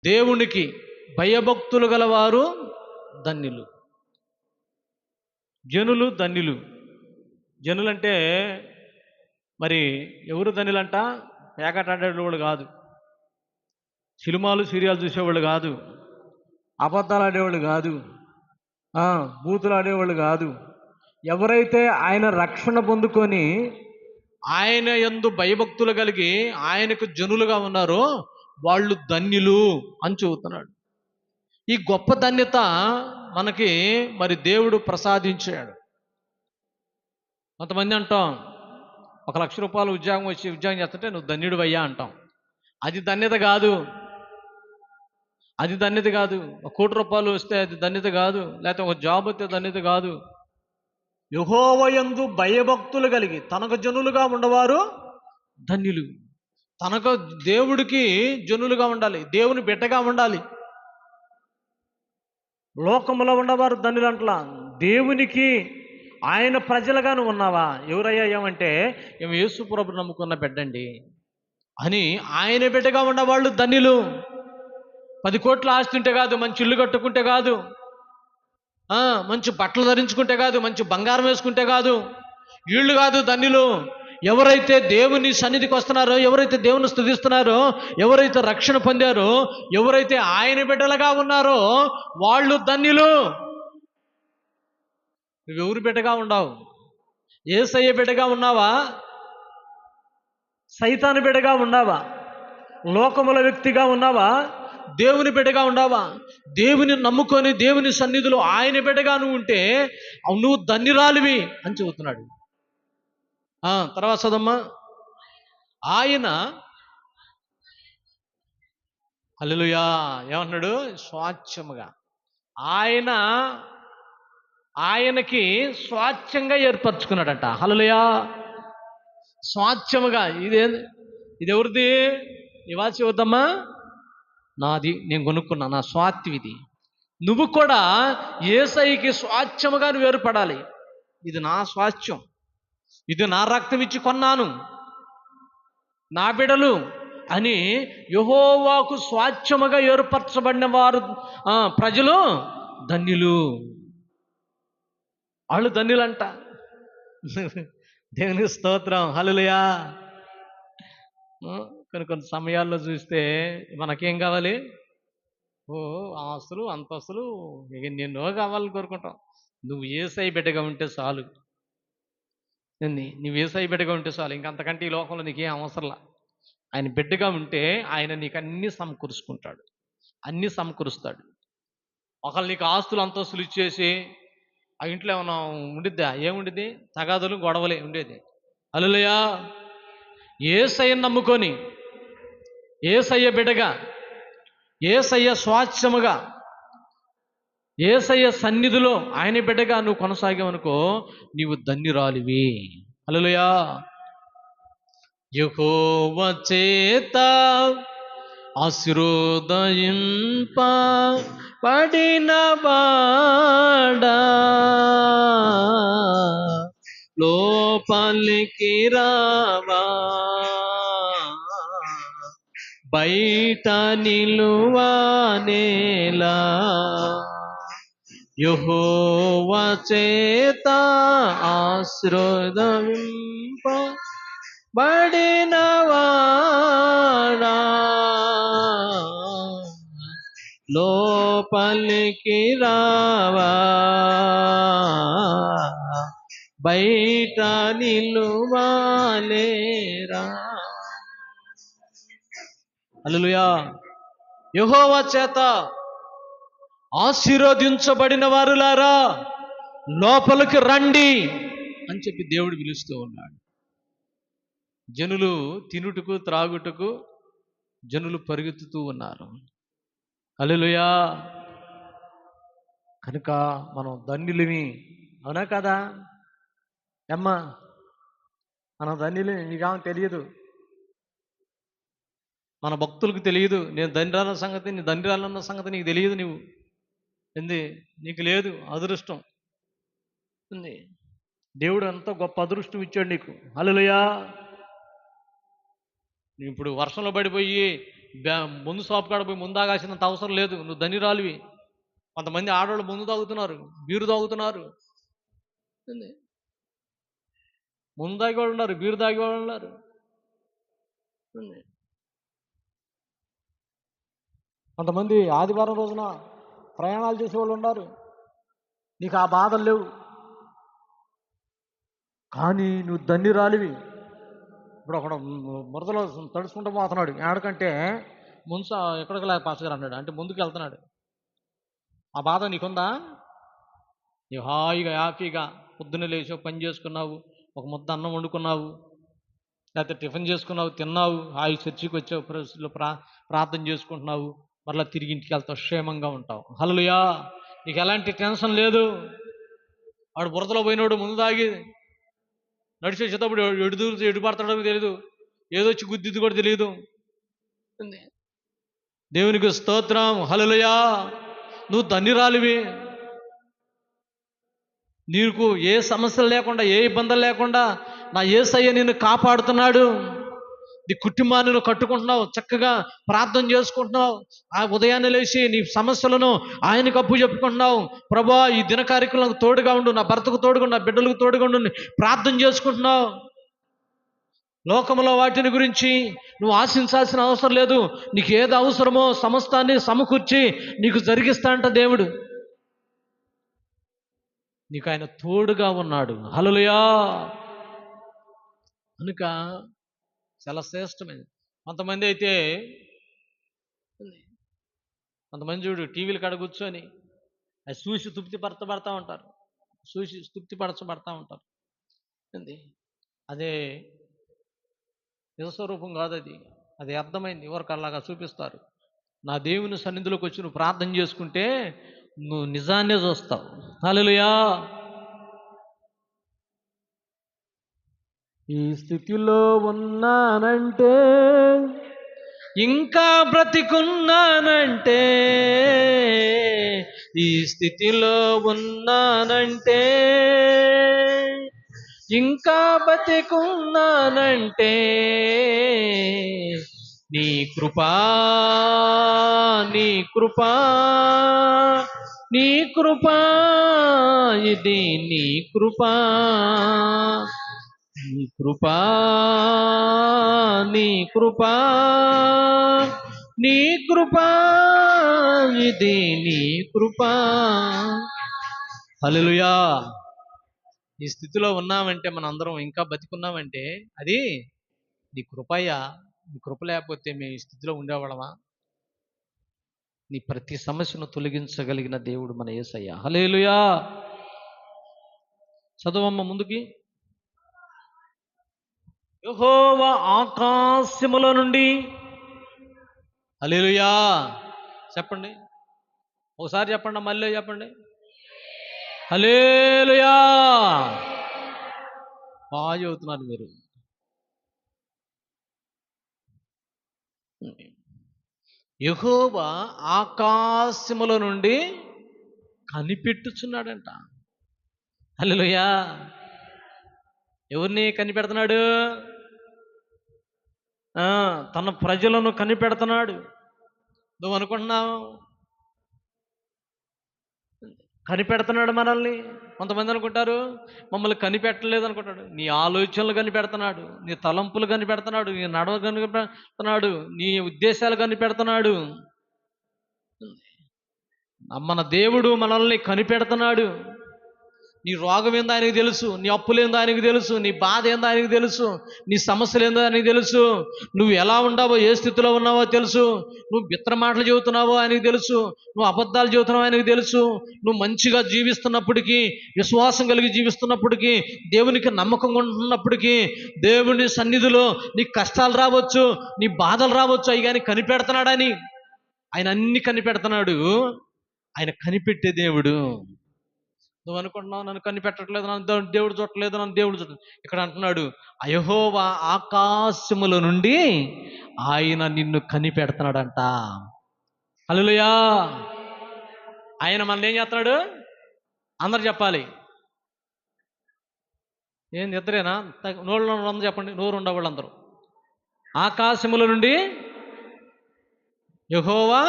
దేవునికి భయభక్తులు గలవారు ధన్యులు. జనులు ధన్యులు. జనులంటే మరి ఎవరు ధన్యులంట? పేకాట ఆడేవాళ్ళు కాదు, సినిమాలు సీరియల్ చూసేవాళ్ళు కాదు, అబద్ధాలు ఆడేవాళ్ళు కాదు, బూతులు ఆడేవాళ్ళు కాదు. ఎవరైతే ఆయన రక్షణ పొందుకొని ఆయన యందు భయభక్తులు కలిగి ఆయనకు జనులుగా ఉన్నారో వాళ్ళు ధన్యులు అని చెబుతున్నాడు. ఈ గొప్ప ధన్యత మనకి మరి దేవుడు ప్రసాదించాడు. కొంతమంది అంటాం, 1,00,000 రూపాయలు ఉద్యోగం చేస్తుంటే నువ్వు ధన్యుడు అయ్యా అంటాం. అది ధన్యత కాదు. అది ధన్యత కాదు. 1,00,00,000 రూపాయలు వస్తే అది ధన్యత కాదు. లేకపోతే ఒక జాబ్ వస్తే ధన్యత కాదు. యెహోవా యందు భయభక్తులు కలిగి తనకు జనులుగా ఉండవారు ధన్యులు. తనకు దేవుడికి జనులుగా ఉండాలి, దేవుని బిడ్డగా ఉండాలి. లోకములో ఉన్నవారు ధన్యులు అంటలా, దేవునికి ఆయన ప్రజలుగాను ఉన్నావా? ఎవరయ్యా ఏమంటే ఏమి యేసు ప్రభు నమ్ముకున్న బిడ్డండి అని ఆయన బిడ్డగా ఉన్నవాళ్ళు ధన్యులు. 10 కోట్ల ఆస్తి ఉంటే కాదు, మంచి ఇల్లు కట్టుకుంటే కాదు, మంచి బట్టలు ధరించుకుంటే కాదు, మంచి బంగారం వేసుకుంటే కాదు, వీళ్ళు కాదు ధన్యులు. ఎవరైతే దేవుని సన్నిధికి వస్తున్నారో, ఎవరైతే దేవుని స్తుతిస్తున్నారో, ఎవరైతే రక్షణ పొందారో, ఎవరైతే ఆయన బిడ్డలుగా ఉన్నారో వాళ్ళు ధన్యులు. నువ్వెవరు బిడ్డగా ఉన్నావు? యేసయ్య బిడ్డగా ఉన్నావా? సైతాను బిడ్డగా ఉన్నావా? లోకముల వ్యక్తిగా ఉన్నావా? దేవుని బిడ్డగా ఉన్నావా? దేవుని నమ్ముకొని దేవుని సన్నిధిలో ఆయన బిడ్డగా నువ్వు ఉంటే నువ్వు ధన్యురాలివి అని చెబుతున్నాడు. తర్వాత చదమ్మా. ఆయన హల్లెలూయా ఏమన్నాడు? స్వాచ్ఛముగా ఆయనకి స్వాచ్ఛంగా ఏర్పరచుకున్నాడట. హల్లెలూయా. స్వాచ్ఛముగా. ఇది ఎవరిది? నివాసి వద్దమ్మా, నాది, నేను కొనుక్కున్నా, నా స్వాత్యం ఇది. నువ్వు కూడా యేసయ్యకి స్వాచ్ఛముగా నువ్వు ఏర్పడాలి. ఇది నా స్వాస్థ్యం, ఇది నా రక్తం ఇచ్చి కొన్నాను, నా బిడలు అని యెహోవాకు స్వాచ్ఛముగా ఏర్పరచబడిన వారు ప్రజలు ధన్యులు. వాళ్ళు ధన్యులంట. దేవునికి స్తోత్రం. హల్లెలూయా. కొన్ని సమయాల్లో చూస్తే మనకేం కావాలి? ఆస్తులు అంతస్తులు ఎన్నెన్నో కావాలని కోరుకుంటాం. నువ్వు యేసయ్య బిడ్డగా ఉంటే చాలు. నువ్వు యేసయ్య బిడ్డగా ఉంటే చాలు. ఇంకంతకంటే ఈ లోకంలో నీకేం అవసరంలా. ఆయన బిడ్డగా ఉంటే ఆయన నీకు అన్నీ సమకూరుచుకుంటాడు, అన్నీ సమకూరుస్తాడు. ఒకళ్ళు నీకు ఆస్తులు అంతస్తులు ఇచ్చేసి ఆ ఇంట్లో ఏమన్నా ఉండిద్దా? ఏముండిద్ది? తగాదులు గొడవలే ఉండేది. హల్లెలూయా. యేసయ్యను నమ్ముకొని యేసయ్య బిడ్డగా, యేసయ్య స్వాచ్ఛముగా, యేసయ్య సన్నిధిలో ఆయన బిడ్డగా నువ్వు కొనసాగావనుకో నీవు ధన్యురాలివి. హల్లెలూయా. యెహోవా చేత ఆశీర్వదింప పడిన వాడా లోపలికి రావా, బయట నిలువా నేలా. యెహోవా చేత ఆశీర్వదింప బడిన వాడా లోపలికి రావా, బయట నిలువాలేరా. హల్లెలూయా. యెహోవా చేత ఆశీర్వదించబడిన వారులారా లోపలికి రండి అని చెప్పి దేవుడు పిలుస్తూ ఉన్నాడు. జనులు తినుటకు త్రాగుటకు జనులు పరిగెత్తుతూ ఉన్నారు. హల్లెలూయా. కనుక మనం ధన్యులమి. అవునా కదా అమ్మా? మనం ధన్యులమి. నీకేమో తెలియదు, మన భక్తులకు తెలియదు. నేను ధన్యురాలన్న సంగతి, నీ ధన్యురాలన్న సంగతి నీకు తెలియదు. నీకు లేదు అదృష్టం ఉంది. దేవుడు ఎంతో గొప్ప అదృష్టం ఇచ్చాడు నీకు. హల్లెలూయా. ఇప్పుడు వర్షంలో పడిపోయి ముందు షాప్ కాడ పోయి ముందు ఆగాల్సినంత అవసరం లేదు, నువ్వు ధనిరాలివి. కొంతమంది ఆడవాళ్ళు ముందు తాగుతున్నారు, బీరు తాగుతున్నారు. ఏంది? ముందు తాగేవాళ్ళు ఉన్నారు, బీరు తాగేవాళ్ళు ఉన్నారు. ఏంది? కొంతమంది ఆదివారం రోజున ప్రయాణాలు చేసేవాళ్ళు ఉన్నారు. నీకు ఆ బాధలు లేవు, కానీ నువ్వు ధన్యురాలివి. ఇప్పుడు ఒక మురదలో తడుచుకుంటూ పోతున్నాడు, ఏడకంటే ముందు ఎక్కడికి లేక పాస్టర్ అన్నాడు అంటే ముందుకు వెళ్తున్నాడు. ఆ బాధ నీకుందా? నీవు హాయిగా హ్యాపీగా పొద్దున్న లేచావు, పని చేసుకున్నావు, ఒక ముద్ద అన్నం వండుకున్నావు, లేకపోతే టిఫిన్ చేసుకున్నావు, తిన్నావు, హాయి చర్చికి వచ్చావు, ప్రార్థన చేసుకుంటున్నావు, మరలా తిరిగి ఇంటికి వెళ్తావు, క్షేమంగా ఉంటావు. హల్లెలూయా. నీకు ఎలాంటి టెన్షన్ లేదు. వాడు బురదలో పోయినోడు ముందు తాగి నడిచి వచ్చేటప్పుడు ఎడు పడతాడో తెలియదు, ఏదొచ్చి గుద్దిద్దు కూడా తెలియదు. దేవునికి స్తోత్రం. హల్లెలూయా. నువ్వు ధన్యురాలివి. నీకు ఏ సమస్యలు లేకుండా, ఏ ఇబ్బందులు లేకుండా నా యేసయ్య నిన్ను కాపాడుతున్నాడు. నీ కుటుంబాన్ని నువ్వు కట్టుకుంటున్నావు, చక్కగా ప్రార్థన చేసుకుంటున్నావు. ఆ ఉదయాన్నే లేచి నీ సమస్యలను ఆయనకు అప్పు చెప్పుకుంటున్నావు. ప్రభువా, ఈ దిన కార్యక్రమాలకు తోడుగా ఉండు, నా భర్తకు తోడుగా ఉండు, నా బిడ్డలకు తోడుగా ఉండు ప్రార్థన చేసుకుంటున్నావు. లోకంలో వాటిని గురించి నువ్వు ఆశించాల్సిన అవసరం లేదు. నీకు ఏది అవసరమో సమస్తాన్ని సమకూర్చి నీకు జరిగిస్తాంట దేవుడు. నీకు ఆయన తోడుగా ఉన్నాడు. హల్లెలూయా. కనుక చాలా శ్రేష్టమైనది. కొంతమంది అయితే కొంతమంది చూడు టీవీలు కాడ కూర్చొని అది చూసి పడతా ఉంటారు, చూసి తృప్తిపరచబడతా ఉంటారు. ఏంది? అదే నిజస్వరూపం కాదు, అది అర్థమైంది. ఎవరికి అలాగా చూపిస్తారు. నా దేవుని సన్నిధిలోకి వచ్చి నువ్వు ప్రార్థన చేసుకుంటే నువ్వు నిజాన్నే చూస్తావు. హల్లెలూయా. ఈ స్థితిలో ఉన్నానంటే, ఇంకా బ్రతికున్నానంటే, ఈ స్థితిలో ఉన్నానంటే, ఇంకా బతికున్నానంటే, నీ కృపా, నీ కృపా, నీ కృపా, ఇది నీ కృపా, నీ కృపా, నీ కృపా, నీ కృపా, ఇది నీ కృపా. హల్లెలూయా. ఈ స్థితిలో ఉన్నామంటే, మన అందరం ఇంకా బతికున్నామంటే అది నీ కృపయ్యా. నీ కృప లేకపోతే మేము ఈ స్థితిలో ఉండేవాళ్ళమా? నీ ప్రతి సమస్యను తొలగించగలిగిన దేవుడు మన యేసయ్య. హల్లెలూయా. చదవమ్మ ముందుకి. యెహోవా ఆకాశముల నుండి, హల్లెలూయా చెప్పండి, ఒకసారి చెప్పండి, మళ్ళీ చెప్పండి, హల్లెలూయా. బాగా చదువుతున్నారు మీరు. యెహోవా ఆకాశముల నుండి కనిపెట్టుచున్నాడంట. హల్లెలూయా. ఎవరిని కనిపెడుతున్నాడు? తన ప్రజలను కనిపెడుతున్నాడు. నువ్వు అనుకుంటున్నావు కనిపెడుతున్నాడు మనల్ని. కొంతమంది అనుకుంటారు మమ్మల్ని కనిపెట్టలేదు అనుకుంటాడు. నీ ఆలోచనలు కనిపెడుతున్నాడు, నీ తలంపులు కనిపెడుతున్నాడు, నీ నడవ కనిపెడుతున్నాడు, నీ ఉద్దేశాలు కనిపెడుతున్నాడు. మన దేవుడు మనల్ని కనిపెడుతున్నాడు. నీ రోగం ఏందో ఆయనకు తెలుసు, నీ అప్పులేందో ఆయనకు తెలుసు, నీ బాధ ఏందో ఆయనకు తెలుసు, నీ సమస్యలు ఏందో ఆయనకు తెలుసు, నువ్వు ఎలా ఉన్నావో, ఏ స్థితిలో ఉన్నావో తెలుసు, నువ్వు బిత్తర మాటలు చెబుతున్నావో ఆయనకు తెలుసు, నువ్వు అబద్ధాలు చెబుతున్నావో ఆయనకు తెలుసు, నువ్వు మంచిగా జీవిస్తున్నప్పటికీ, విశ్వాసం కలిగి జీవిస్తున్నప్పటికీ, దేవునికి నమ్మకంగా ఉంటున్నప్పటికీ, దేవుని సన్నిధిలో నీ కష్టాలు రావచ్చు, నీ బాధలు రావచ్చు, అవి కానీ కనిపెడుతున్నాడని. ఆయన అన్ని కనిపెడుతున్నాడు. ఆయన కనిపెట్టే దేవుడు. నువ్వు అనుకుంటున్నావు నన్ను కనిపెట్టట్లేదు, నన్ను దేవుడు చూడట్లేదు, నన్ను దేవుడు చూడలేదు. ఇక్కడ అంటున్నాడు, యెహోవా ఆకాశముల నుండి ఆయన నిన్ను కనిపెడుతున్నాడంట. హల్లెలూయా. ఆయన మనల్ని ఏం చేస్తున్నాడు? అందరు చెప్పాలి. ఏం ఇద్దరేనా? నోళ్ళు చెప్పండి, నోరు ఉండవాళ్ళు అందరూ. ఆకాశముల నుండి యెహోవా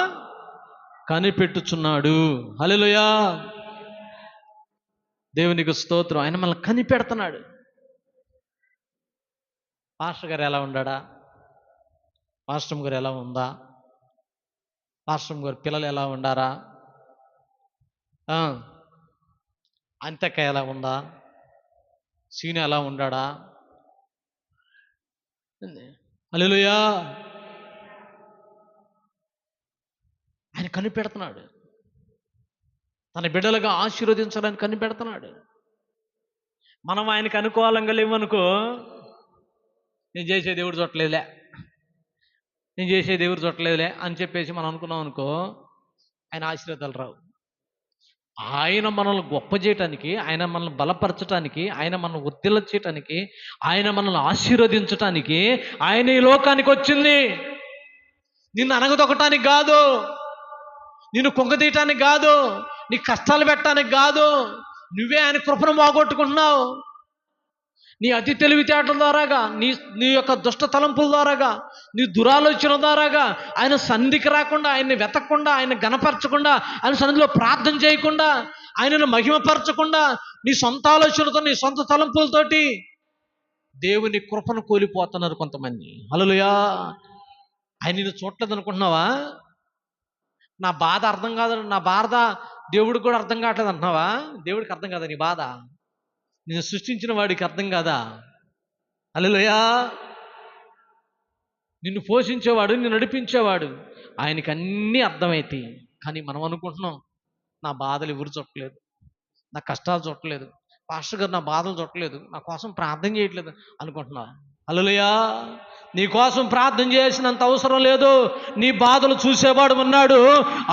కనిపెట్టుచున్నాడు. హల్లెలూయా. దేవునికి స్తోత్రం. ఆయన మనల్ని కనిపెడుతున్నాడు. పాస్టర్ గారు ఎలా ఉన్నాడా, పాస్టర్ గారు ఎలా ఉందా, పాస్టర్ గారు పిల్లలు ఎలా ఉండారా, అంతక్క ఎలా ఉందా, సీను ఎలా ఉండాడా. హల్లెలూయా. ఆయన కనిపెడుతున్నాడు. తన బిడ్డలుగా ఆశీర్వదించడానికి కనిపెడుతున్నాడు. మనం ఆయనకు అనుకూలంగా లేవనుకో, నేను చేసే దేవుడు చూడలేదులే, నేను చేసే దేవుడు చూడలేదులే అని చెప్పేసి మనం అనుకున్నాం అనుకో, ఆయన ఆశీర్వాదాలు రావు. ఆయన మనల్ని గొప్ప చేయటానికి, ఆయన మనల్ని బలపరచటానికి, ఆయన మనల్ని వర్ధిల్ల చేయటానికి, ఆయన మనల్ని ఆశీర్వదించటానికి ఆయన ఈ లోకానికి వచ్చింది. నిన్ను అనగదొక్కటానికి కాదు, నిన్ను కుంగతీయటానికి కాదు, నీ కష్టాలు పెట్టడానికి కాదు. నువ్వే ఆయన కృపను పోగొట్టుకుంటున్నావు. నీ అతి తెలివితేటల ద్వారాగా, నీ యొక్క దుష్ట తలంపుల ద్వారాగా, నీ దురాలోచన ద్వారాగా ఆయన సన్నిధికి రాకుండా, ఆయన్ని వెతకకుండా, ఆయన గణపరచకుండా, ఆయన సన్నిధిలో ప్రార్థన చేయకుండా, ఆయనను మహిమపరచకుండా, నీ సొంత ఆలోచనలతో, నీ సొంత తలంపులతోటి దేవుని కృపను కోల్పోతున్నారు కొంతమంది. హల్లెలూయా. ఆయన నిన్ను చూడలేదు అనుకుంటున్నావా? నా బాధ అర్థం కాదు, నా బాధ దేవుడికి కూడా అర్థం కావట్లేదు అంటున్నావా? దేవుడికి అర్థం కాదా నీ బాధ? నిన్ను సృష్టించిన వాడికి అర్థం కాదా? హల్లెలూయా. నిన్ను పోషించేవాడు, నిన్ను నడిపించేవాడు, ఆయనకి అన్నీ అర్థమవుతాయి. కానీ మనం అనుకుంటున్నాం, నా బాధలు ఎవరు చుట్టలేదు, నా కష్టాలు చుట్టలేదు, పాస్టర్ గారు నా బాధలు చుట్టలేదు, నా కోసం ప్రార్థన చేయట్లేదు అనుకుంటున్నా. హల్లెలూయా. నీ కోసం ప్రార్థన చేసినంత అవసరం లేదు. నీ బాధలు చూసేవాడు ఉన్నాడు,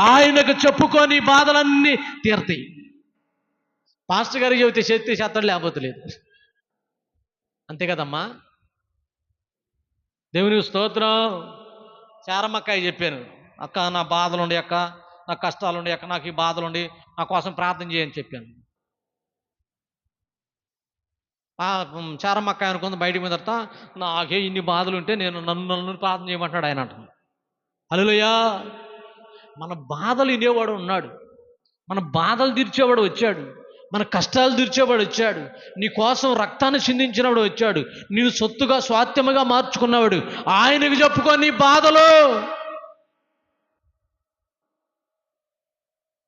ఆయనకు చెప్పుకో, నీ బాధలన్నీ తీరతాయి. పాస్టర్ గారికి చెబితే చేస్తే చేస్తాడు, లేకపోతే లేదు. అంతే కదమ్మా. దేవునికి స్తోత్రం. చారమ్మక్కాయ చెప్పాను, అక్క నా బాధలుండి అక్క, నా కష్టాలుండి అక్క, నాకు ఈ బాధలుండి నా కోసం ప్రార్థన చేయని చెప్పాను. చారమ్మక్కాయ అనుకుంది బయటికి మీద, నాకే ఇన్ని బాధలు ఉంటే నన్ను ప్రార్థన చేయమంటాడు ఆయన అంటున్నాడు. హల్లెలూయా. మన బాధలు వినేవాడు ఉన్నాడు, మన బాధలు తీర్చేవాడు వచ్చాడు, మన కష్టాలు తీర్చేవాడు వచ్చాడు, నీ కోసం రక్తాన్ని చిందించినవాడు వచ్చాడు, నేను సొత్తుగా స్వాస్థ్యముగా మార్చుకున్నవాడు. ఆయనకు చెప్పుకో నీ బాధలు.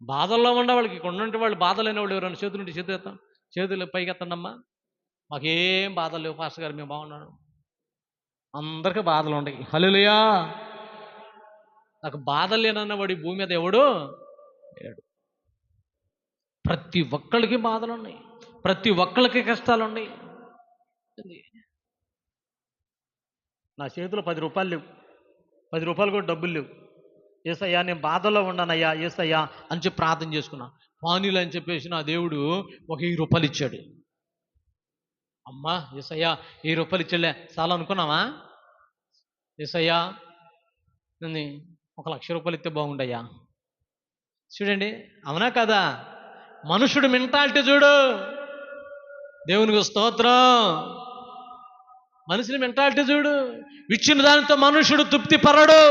బాధల్లో ఉన్న వాళ్ళకి, ఇక్కడ ఉన్నటువంటి వాళ్ళు బాధలైన వాళ్ళు ఎవరైనా చేతులుంటే చేతులు పైకి ఎత్తండమ్మా. మాకేం బాధలు లేవు పాస్టర్ గారు, మేము బాగున్నాను. అందరికీ బాధలు ఉన్నాయి. హల్లెలూయా. నాకు బాధలు లేనన్నవాడు ఈ భూమి మీద ఎవడు లేడు. ప్రతి ఒక్కళ్ళకి బాధలు ఉన్నాయి, ప్రతి ఒక్కళ్ళకి కష్టాలు ఉన్నాయి. నా చేతిలో 10 రూపాయలు లేవు, 10 రూపాయలు కూడా డబ్బులు లేవు. యేసయ్యా నేను బాధల్లో ఉన్నానయ్యా యేసయ్యా అని చెప్పి ప్రార్థన చేసుకున్నా. పానీలు అని చెప్పేసి నా దేవుడు ఒక 1000 రూపాయలు ఇచ్చాడు. అమ్మా యేసయ్యా 1000 రూపాయలు ఇచ్చాడులే చాలా అనుకున్నావా? యేసయ్యా నన్ను 1,00,000 రూపాయలు ఇస్తే బాగుండయ్యా. చూడండి, అవునా కదా? మనుషుడు మెంటాలిటీ చూడు. దేవునికి స్తోత్రం. మనుషుని మెంటాలిటీ చూడు. ఇచ్చిన దానితో మనుషుడు తృప్తి పరడు.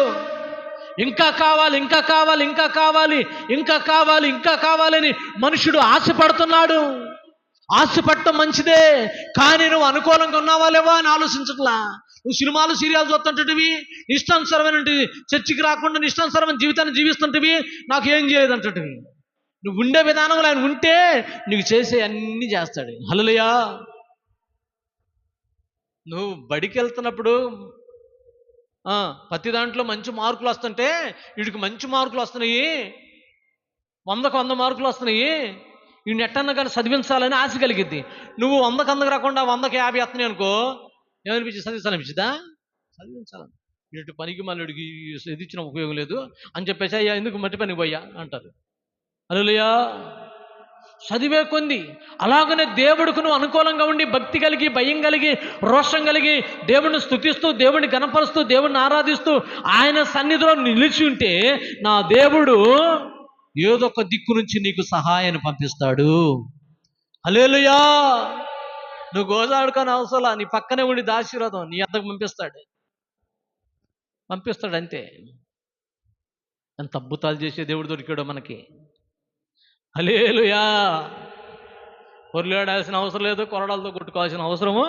ఇంకా కావాలి, ఇంకా కావాలి, ఇంకా కావాలి, ఇంకా కావాలి, ఇంకా కావాలని మనుషుడు ఆశపడుతున్నాడు. ఆశపడటం మంచిదే, కానీ నువ్వు అనుకూలంగా ఉన్నావా లేవా అని ఆలోచించట్లా. నువ్వు సినిమాలు సీరియల్ చూస్తుంటవి, ఇష్టానుసరమైన చర్చికి రాకుండా ఇష్టానుసరమైన జీవితాన్ని జీవిస్తుంటవి, నాకు ఏం చేయలేదంటవి. నువ్వు ఉండే విధానంలో ఆయన ఉంటే నీకు చేసే అన్నీ చేస్తాడు. హల్లెలూయా. నువ్వు బడికి వెళ్తున్నప్పుడు ప్రతి దాంట్లో మంచి మార్కులు వస్తుంటే, వీడికి మంచి మార్కులు వస్తున్నాయి, 100కు 100 మార్కులు వస్తున్నాయి, వీడిని ఎట్టన్నా కానీ చదివించాలని ఆశ కలిగిద్ది. నువ్వు 100కు 100 రాకుండా 100కి 50 వస్తున్నాయి అనుకో, ఏమనిపించింది? చదివించాలనిపించిందా? చదివించాలని. వీటి పనికి మళ్ళీ ఇది ఇచ్చిన ఉపయోగం లేదు అని చెప్పేసి, అయ్యా ఎందుకు మట్టి పనికి పోయా అంటారు. హల్లెలూయా. చదివే కొంది అలాగనే దేవుడికి నువ్వు అనుకూలంగా ఉండి, భక్తి కలిగి, భయం కలిగి, రోషం కలిగి, దేవుడిని స్తుతిస్తూ, దేవుడిని గణపరుస్తూ, దేవుడిని ఆరాధిస్తూ ఆయన సన్నిధిలో నిలిచి ఉంటే, నా దేవుడు ఏదో ఒక దిక్కు నుంచి నీకు సహాయాన్ని పంపిస్తాడు. హల్లెలూయా. నువ్వు గోజాడుకొని అవసరం, నీ పక్కనే ఉండి ఆశీర్వాదం నీ అంతకు పంపిస్తాడు అంతే. ఎంత అద్భుతాలు చేసే దేవుడు దొరికాడో మనకి. హల్లెలూయా. పొర్లాడాల్సిన అవసరం లేదు, కొరడాలతో కొట్టుకోవాల్సిన అవసరము.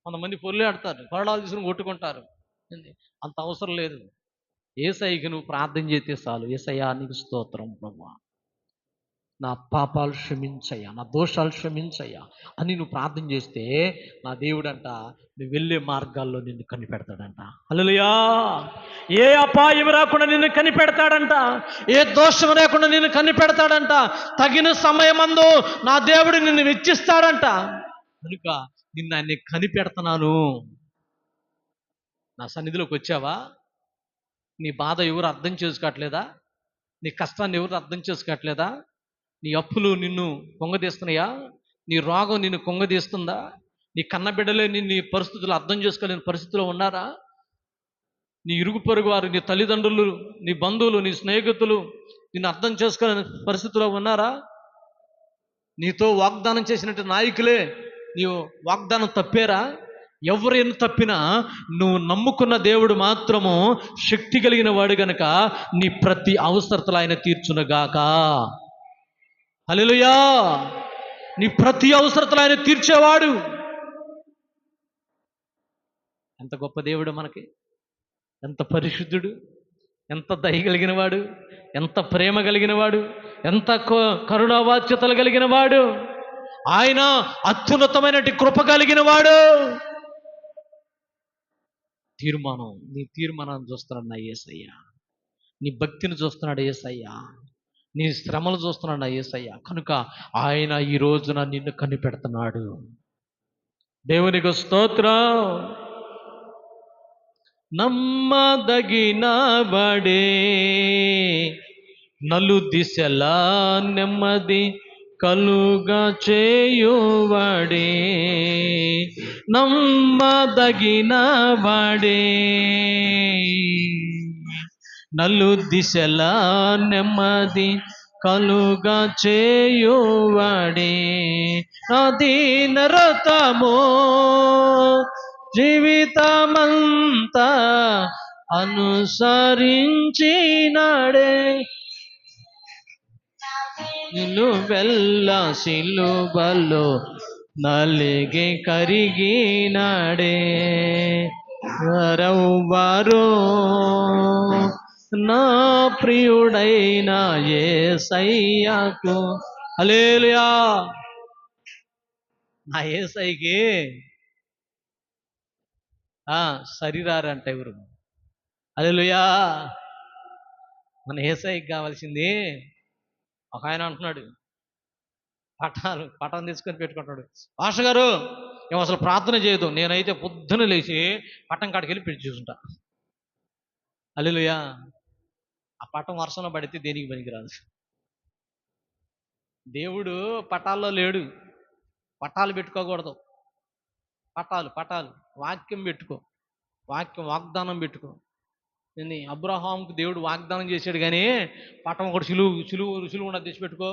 కొంతమంది పొర్లాడతారు, కొరడాలు తీసుకుని కొట్టుకుంటారు. అంత అవసరం లేదు. యేసయ్యకి నువ్వు ప్రార్థన చేస్తే చాలు. యేసయ్యా నీకు స్తోత్రం ప్రభువా, నా పాపాలు క్షమించయ్యా, నా దోషాలు క్షమించయ్యా అని నువ్వు ప్రార్థన చేస్తే నా దేవుడంట నువ్వు వెళ్ళే మార్గాల్లో నిన్ను కనిపెడతాడంట. హల్లెలూయా. ఏ అపాయం రాకుండా నిన్ను కనిపెడతాడంట, ఏ దోషం లేకుండా నిన్ను కనిపెడతాడంట. తగిన సమయమందు నా దేవుడు నిన్ను వెచ్చిస్తాడంట. కనుక నిన్ను ఆయన్ని కనిపెడుతున్నాను. నా సన్నిధిలోకి వచ్చావా? నీ బాధ ఎవరు అర్థం చేసుకోవట్లేదా? నీ కష్టాన్ని ఎవరు అర్థం చేసుకోవట్లేదా? నీ అప్పులు నిన్ను కొంగదీస్తున్నాయా? నీ రోగం నిన్ను కొంగదీస్తుందా? నీ కన్నబిడ్డలే నీ పరిస్థితులు అర్థం చేసుకోలేని పరిస్థితిలో ఉన్నారా? నీ ఇరుగు పొరుగు వారు, నీ తల్లిదండ్రులు, నీ బంధువులు, నీ స్నేహితులు నిన్ను అర్థం చేసుకోలేని పరిస్థితిలో ఉన్నారా? నీతో వాగ్దానం చేసినట్టు నాయకులే నీవు వాగ్దానం తప్పారా? ఎవరు ఎన్ని తప్పినా నువ్వు నమ్ముకున్న దేవుడు మాత్రము శక్తి కలిగిన వాడు గనక నీ ప్రతి అవసరతలు ఆయన తీర్చునుగాక. హల్లెలూయా. నీ ప్రతి అవసరతలు ఆయన తీర్చేవాడు. ఎంత గొప్ప దేవుడు మనకి, ఎంత పరిశుద్ధుడు, ఎంత దయ కలిగిన వాడు, ఎంత ప్రేమ కలిగిన వాడు, ఎంత కరుణావాచ్యతలు కలిగిన వాడు. ఆయన అత్యున్నతమైన కృప కలిగిన వాడు. నీ తీర్మానాన్ని చూస్తున్నాడు నా యేసయ్య. నీ భక్తిని చూస్తున్నాడు యేసయ్య. నీ శ్రమలు చూస్తున్నాడు నా యేసయ్య. కనుక ఆయన ఈ రోజున నిన్ను కనిపెడుతున్నాడు. దేవునికి స్తోత్రం. నమ్మదగిన వాడే, నలు దిశలా నెమ్మది కలుగా చేయువాడే. నమ్మదగిన వాడే, నలు దిశలా నెమ్మది కలుగా చేయువాడే. దీన రతము జీవితమంతా అనుసరించినాడే. నిన్ను వెళ్ళ సిలువలో నలిగి కరిగినాడే. వారెవ్వరు నా ప్రియుడైన యేసయ్యకు. హల్లెలూయా. నా యేసయ్యకి శరీరారంట ఎవరు? హల్లెలూయా. మన యేసయ్యకి కావాల్సింది, ఒక ఆయన అంటున్నాడు, పటం తీసుకొని పెట్టుకుంటున్నాడు. పాస్టర్ గారు మేము అసలు ప్రార్థన చేయదు, నేనైతే పొద్దున లేచి పటం కాడికి వెళ్ళి పెట్టి చూసుంటా. హల్లెలూయా. ఆ పటం వర్షంలో పడితే దేనికి పనికిరాదు. దేవుడు పటాల్లో లేడు. పటాలు పెట్టుకోకూడదు. పటాలు వాక్యం పెట్టుకో, వాగ్దానం పెట్టుకో. అబ్రహాంకు దేవుడు వాగ్దానం చేశాడు, కానీ పటం ఒకటి సిలువు కూడా తెచ్చి పెట్టుకో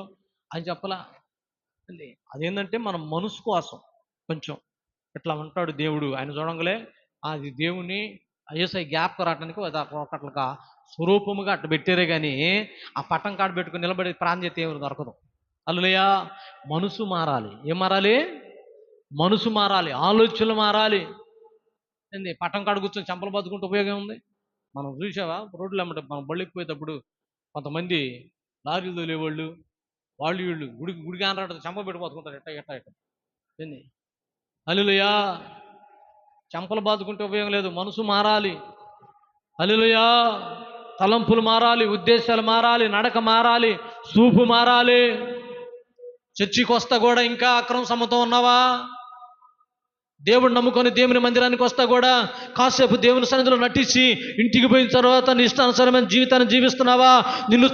అని చెప్పలా. అదేంటంటే మన మనసు కోసం కొంచెం ఇట్లా ఉంటాడు దేవుడు. ఆయన చూడంగలే అది దేవుని యేసయ్య జ్ఞాపకం రావడానికి ఒకట్లుగా స్వరూపముగా అట్లా పెట్టారే కానీ ఆ పటం కాడ పెట్టుకుని నిలబడి ప్రాణం చేస్తే ఏమి దొరకదు. హల్లెలూయా. మనసు మారాలి. ఏం మారాలి? మనసు మారాలి, ఆలోచనలు మారాలి. పటం కాడ కూర్చొని చెంపలు బతుకుంటే ఉపయోగం ఉంది? మనం చూసావా రోడ్లు అమ్మట మనం బళ్ళెక్కిపోయేటప్పుడు కొంతమంది లారీలు తోలేవాళ్ళు వాళ్ళు వీళ్ళు గుడికి ఆనరాట చెంప పెట్టి బతుకుంటారు. ఎట్ట ఏంది? హల్లెలూయా. చెంపలు బాదుకుంటే ఉపయోగం లేదు. మనసు మారాలి. హల్లెలూయా. తలంపులు మారాలి, ఉద్దేశాలు మారాలి, నడక మారాలి, చూపు మారాలి. చర్చికి వస్తా కూడా ఇంకా అక్రమ సమ్మతం ఉన్నావా? దేవుడు నమ్ముకొని దేవుని మందిరానికి వస్తా కూడా కాసేపు దేవుని సన్నిధిలో నటించి ఇంటికి పోయిన తర్వాత నీ ఇష్టానుసారమైన జీవితాన్ని జీవిస్తున్నావా? నిన్ను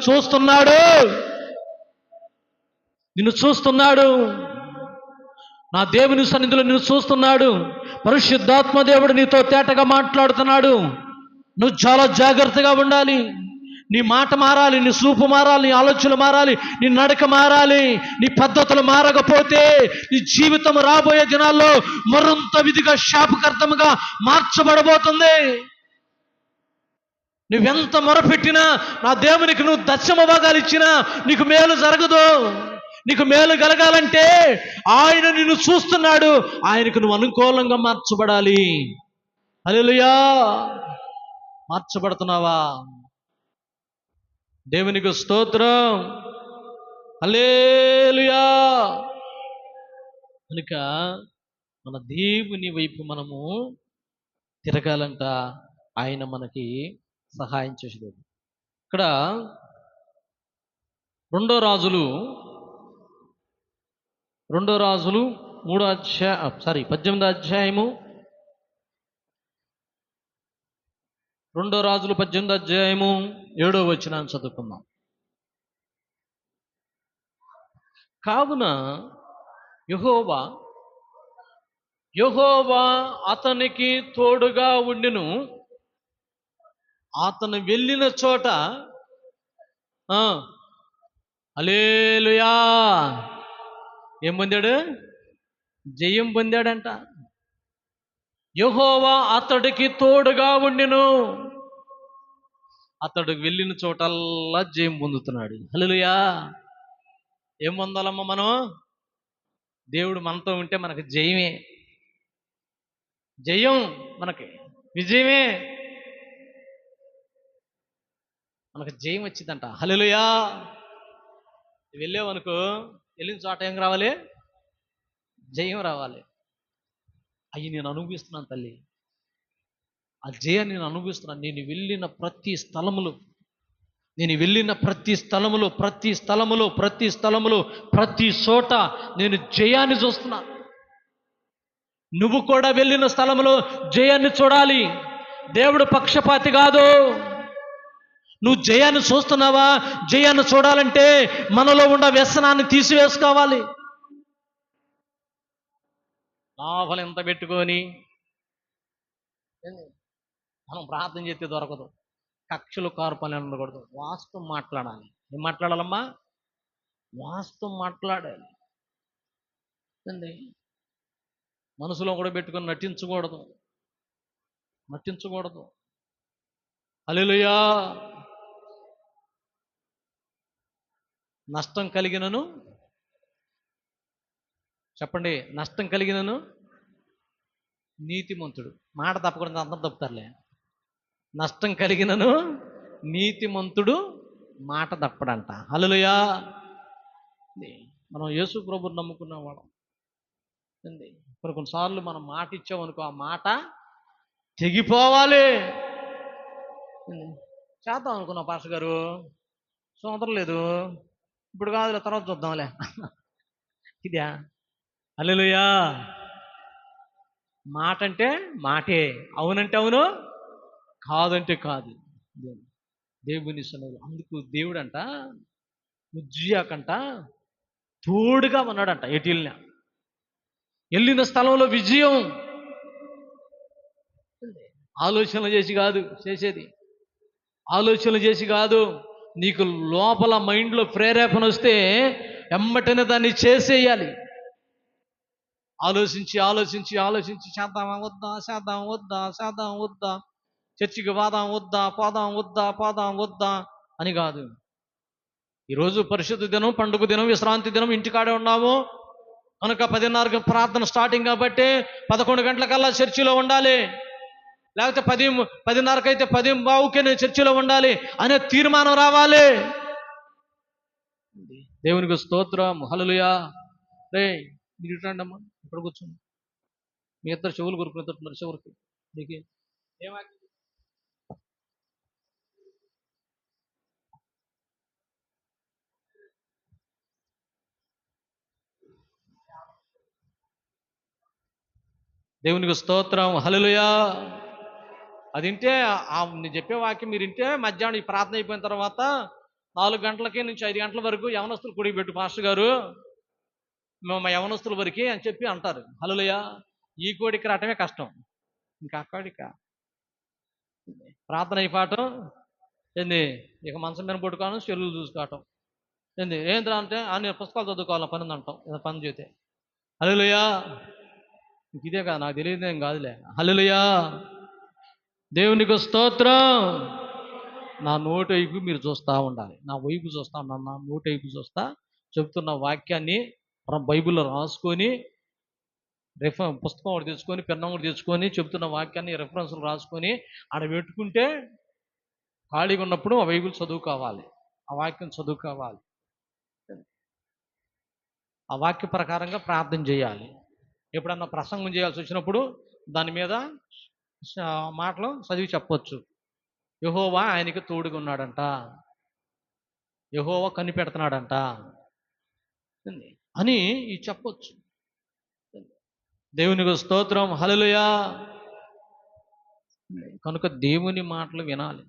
చూస్తున్నాడు. నా దేవుని సన్నిధిలో నిన్ను చూస్తున్నాడు. పరిశుద్ధాత్మ దేవుడు నీతో తేటగా మాట్లాడుతున్నాడు. నువ్వు చాలా జాగ్రత్తగా ఉండాలి. నీ మాట మారాలి, నీ చూపు మారాలి, నీ ఆలోచనలు మారాలి, నీ నడక మారాలి. నీ పద్ధతులు మారకపోతే నీ జీవితం రాబోయే దినాల్లో మరింత విధిగా శాపకర్తముగా మార్చబడబోతుంది. నువ్వెంత మొరపెట్టినా, నా దేవునికి నువ్వు దశమ భాగాలు ఇచ్చినా నీకు మేలు జరగదు. నీకు మేలు కలగాలంటే ఆయన నిన్ను చూస్తున్నాడు, ఆయనకు నువ్వు అనుకూలంగా మార్చబడాలి. హల్లెలూయా. మార్చబడుతున్నావా? దేవునికి స్తోత్రం. హల్లెలూయా. కనుక మన దేవుని వైపు మనము తిరగాలంట. ఆయన మనకి సహాయం చేసేది. ఇక్కడ రెండో రాజులు 18వ అధ్యాయము 7వ వచనాన్ని చదువుకుందాం. కావున యెహోవా అతనికి తోడుగా ఉండును, అతను వెళ్ళిన చోట హల్లెలూయా ఏం పొందాడు? జయం పొందాడంట. యెహోవా అతడికి తోడుగా ఉండును, అతడు వెళ్ళిన చోటల్లా జయం పొందుతున్నాడు. హల్లెలూయా. ఏం పొందాలమ్మా మనం? దేవుడు మనతో ఉంటే మనకు జయమే. జయం మనకి విజయమే. మనకు జయం వచ్చిందంట. హల్లెలూయా. వెళ్ళావనుకో, వెళ్ళిన చోట ఏం రావాలి? జయం రావాలి. అయ్యి నేను అనుభవిస్తున్నాను తల్లి, ఆ జయాన్ని నేను అనుభవిస్తున్నాను. నేను వెళ్ళిన ప్రతి స్థలములో ప్రతి చోట నేను జయాన్ని చూస్తున్నాను. నువ్వు కూడా వెళ్ళిన స్థలంలో జయాన్ని చూడాలి. దేవుడు పక్షపాతి కాదు. నువ్వు జయాన్ని చూస్తున్నావా? జయాన్ని చూడాలంటే మనలో ఉన్న వ్యసనాన్ని తీసివేసుకోవాలి. లోపల ఎంత పెట్టుకొని మనం ప్రార్థన చేస్తే దొరకదు. కక్షలు కార్పాలు ఉండకూడదు. వాస్తవం మాట్లాడాలి. ఏం మాట్లాడాలమ్మా? వాస్తవం మాట్లాడాలి. మనసులో కూడా పెట్టుకొని నటించకూడదు. హల్లెలూయా. నష్టం కలిగినను, చెప్పండి, నష్టం కలిగినను నీతిమంతుడు. మాట తప్పకూడదు, అందరం తప్పుతారులే. నష్టం కలిగినను నీతిమంతుడు మాట తప్పడంట. హల్లెలూయా. మనం యేసు ప్రభువుని నమ్ముకున్నవాడు. కొన్నిసార్లు మనం మాట ఇచ్చామనుకో, ఆ మాట తెగిపోవాలి. చేద్దాం అనుకున్నా పాస్టర్ గారు, సోదరం లేదు, ఇప్పుడు కాదులే, తర్వాత చూద్దాంలే. ఇదా? హల్లెలూయా. మాట అంటే మాటే, అవునంటే అవును, కాదంటే కాదు. దేవుని సన్నిధిలో అందుకు దేవుడంట ఉజ్జియాకంట తోడుగా ఉన్నాడంట. వెళ్ళిన స్థలంలో విజయం. ఆలోచనలు చేసి కాదు చేసేది, ఆలోచనలు చేసి కాదు. నీకు లోపల మైండ్లో ప్రేరేపణ వస్తే ఎమ్మటనే దాన్ని చేసేయాలి. ఆలోచించి చేద్దామా వద్దా, చర్చికి పోదాం వద్దా అని కాదు. ఈరోజు పరిశుద్ధ దినం, పండుగ దినం, విశ్రాంతి దినం, ఇంటికాడే ఉన్నాము కనుక 10:30కి ప్రార్థన స్టార్టింగ్ కాబట్టి 11 గంటలకల్లా చర్చిలో ఉండాలి, లేకపోతే 10:30కి అయితే 10:15కే నేను చర్చిలో ఉండాలి అనే తీర్మానం రావాలి. దేవునికి స్తోత్రం. హల్లెలూయా. రే మీరు ఇట్లాండి అమ్మా, ఇక్కడ కూర్చోండి. మీ ఇద్దరు చెవులు కొరుకుతున్నారు. చివరికి మీకు దేవునికి స్తోత్రం. హల్లెలూయా. అది వింటే నేను చెప్పే వాక్యం మీరు వింటే మధ్యాహ్నం ఈ ప్రార్థన అయిపోయిన తర్వాత 4 గంటలకి నుంచి 5 గంటల వరకు యవనస్తులు కూడికి పెట్టు పాస్టర్ గారు, మా యవనస్తుల వరకు అని చెప్పి అంటారు. హల్లెలూయా. ఈ కోడికి రావటమే కష్టం, ఇంకా అక్కడిక ప్రార్థన అయిపోవటం ఇక మంచం మీద పట్టుకోవడం, చెల్లులు చూసుకోవటం ఏంద్రా అంటే నేను పుస్తకాలు చదువుకోవాలి పని అంటాం. పని చేస్తే హల్లెలూయా. ఇదే కాదు, నాకు తెలియదు ఏం కాదులే. హల్లెలూయా. దేవునికి స్తోత్రం. నా నోటి వైపు మీరు చూస్తూ ఉండాలి. నా వైపు చూస్తా ఉన్నాను, నా నోటి వైపు చూస్తా చెప్తున్న వాక్యాన్ని బైబిల్లో రాసుకొని పుస్తకం ఒకటి తెచ్చుకొని పెన్నం ఒకటి తెచ్చుకొని చెప్తున్న వాక్యాన్ని రెఫరెన్స్లు రాసుకొని ఆడ పెట్టుకుంటే ఖాళీగా ఉన్నప్పుడు ఆ బైబిల్ చదువుకోవాలి, ఆ వాక్యం చదువుకోవాలి, ఆ వాక్య ప్రకారంగా ప్రార్థన చేయాలి. ఎప్పుడన్నా ప్రసంగం చేయాల్సి వచ్చినప్పుడు దాని మీద మాటలు చదివి చెప్పొచ్చు. యెహోవా ఆయనకి తోడుగా ఉన్నాడంట, యెహోవా కనిపెడుతున్నాడంట అని చెప్పొచ్చు. దేవునికి స్తోత్రం, హల్లెలూయా. కనుక దేవుని మాటలు వినాలి.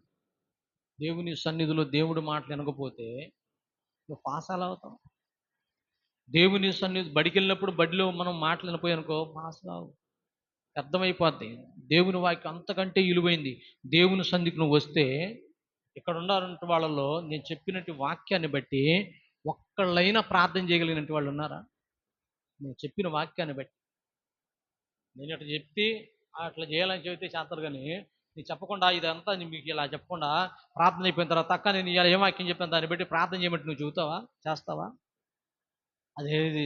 దేవుని సన్నిధిలో దేవుడి మాటలు వినకపోతే నువ్వు పాస్ ఎలా అవుతావు? దేవుని సన్నిధి బడికి వెళ్ళినప్పుడు బడిలో మనం మాటలు వినపోయానుకో పాస్ రావు, అర్థమైపోద్ది. దేవుని వాక్యం అంతకంటే విలువైంది. దేవుని సన్నిధికి నువ్వు వస్తే ఇక్కడ ఉన్నారంటే వాళ్ళలో నేను చెప్పినట్టు వాక్యాన్ని బట్టి ఒక్కళ్ళైనా ప్రార్థన చేయగలిగినట్టు వాళ్ళు ఉన్నారా? నేను చెప్పిన వాక్యాన్ని బట్టి నేను అట్లా చెప్తే అట్లా చేయాలని చెబితే చేస్తారు, కానీ నేను చెప్పకుండా ఇదంతా మీకు ఇలా చెప్పకుండా ప్రార్థన అయిపోయిన తర్వాత అక్క నేను ఇలా ఏం వాక్యం చెప్పాను దాన్ని బట్టి ప్రార్థన చేయమంటే నువ్వు చెబుతావా, చేస్తావా? అదేది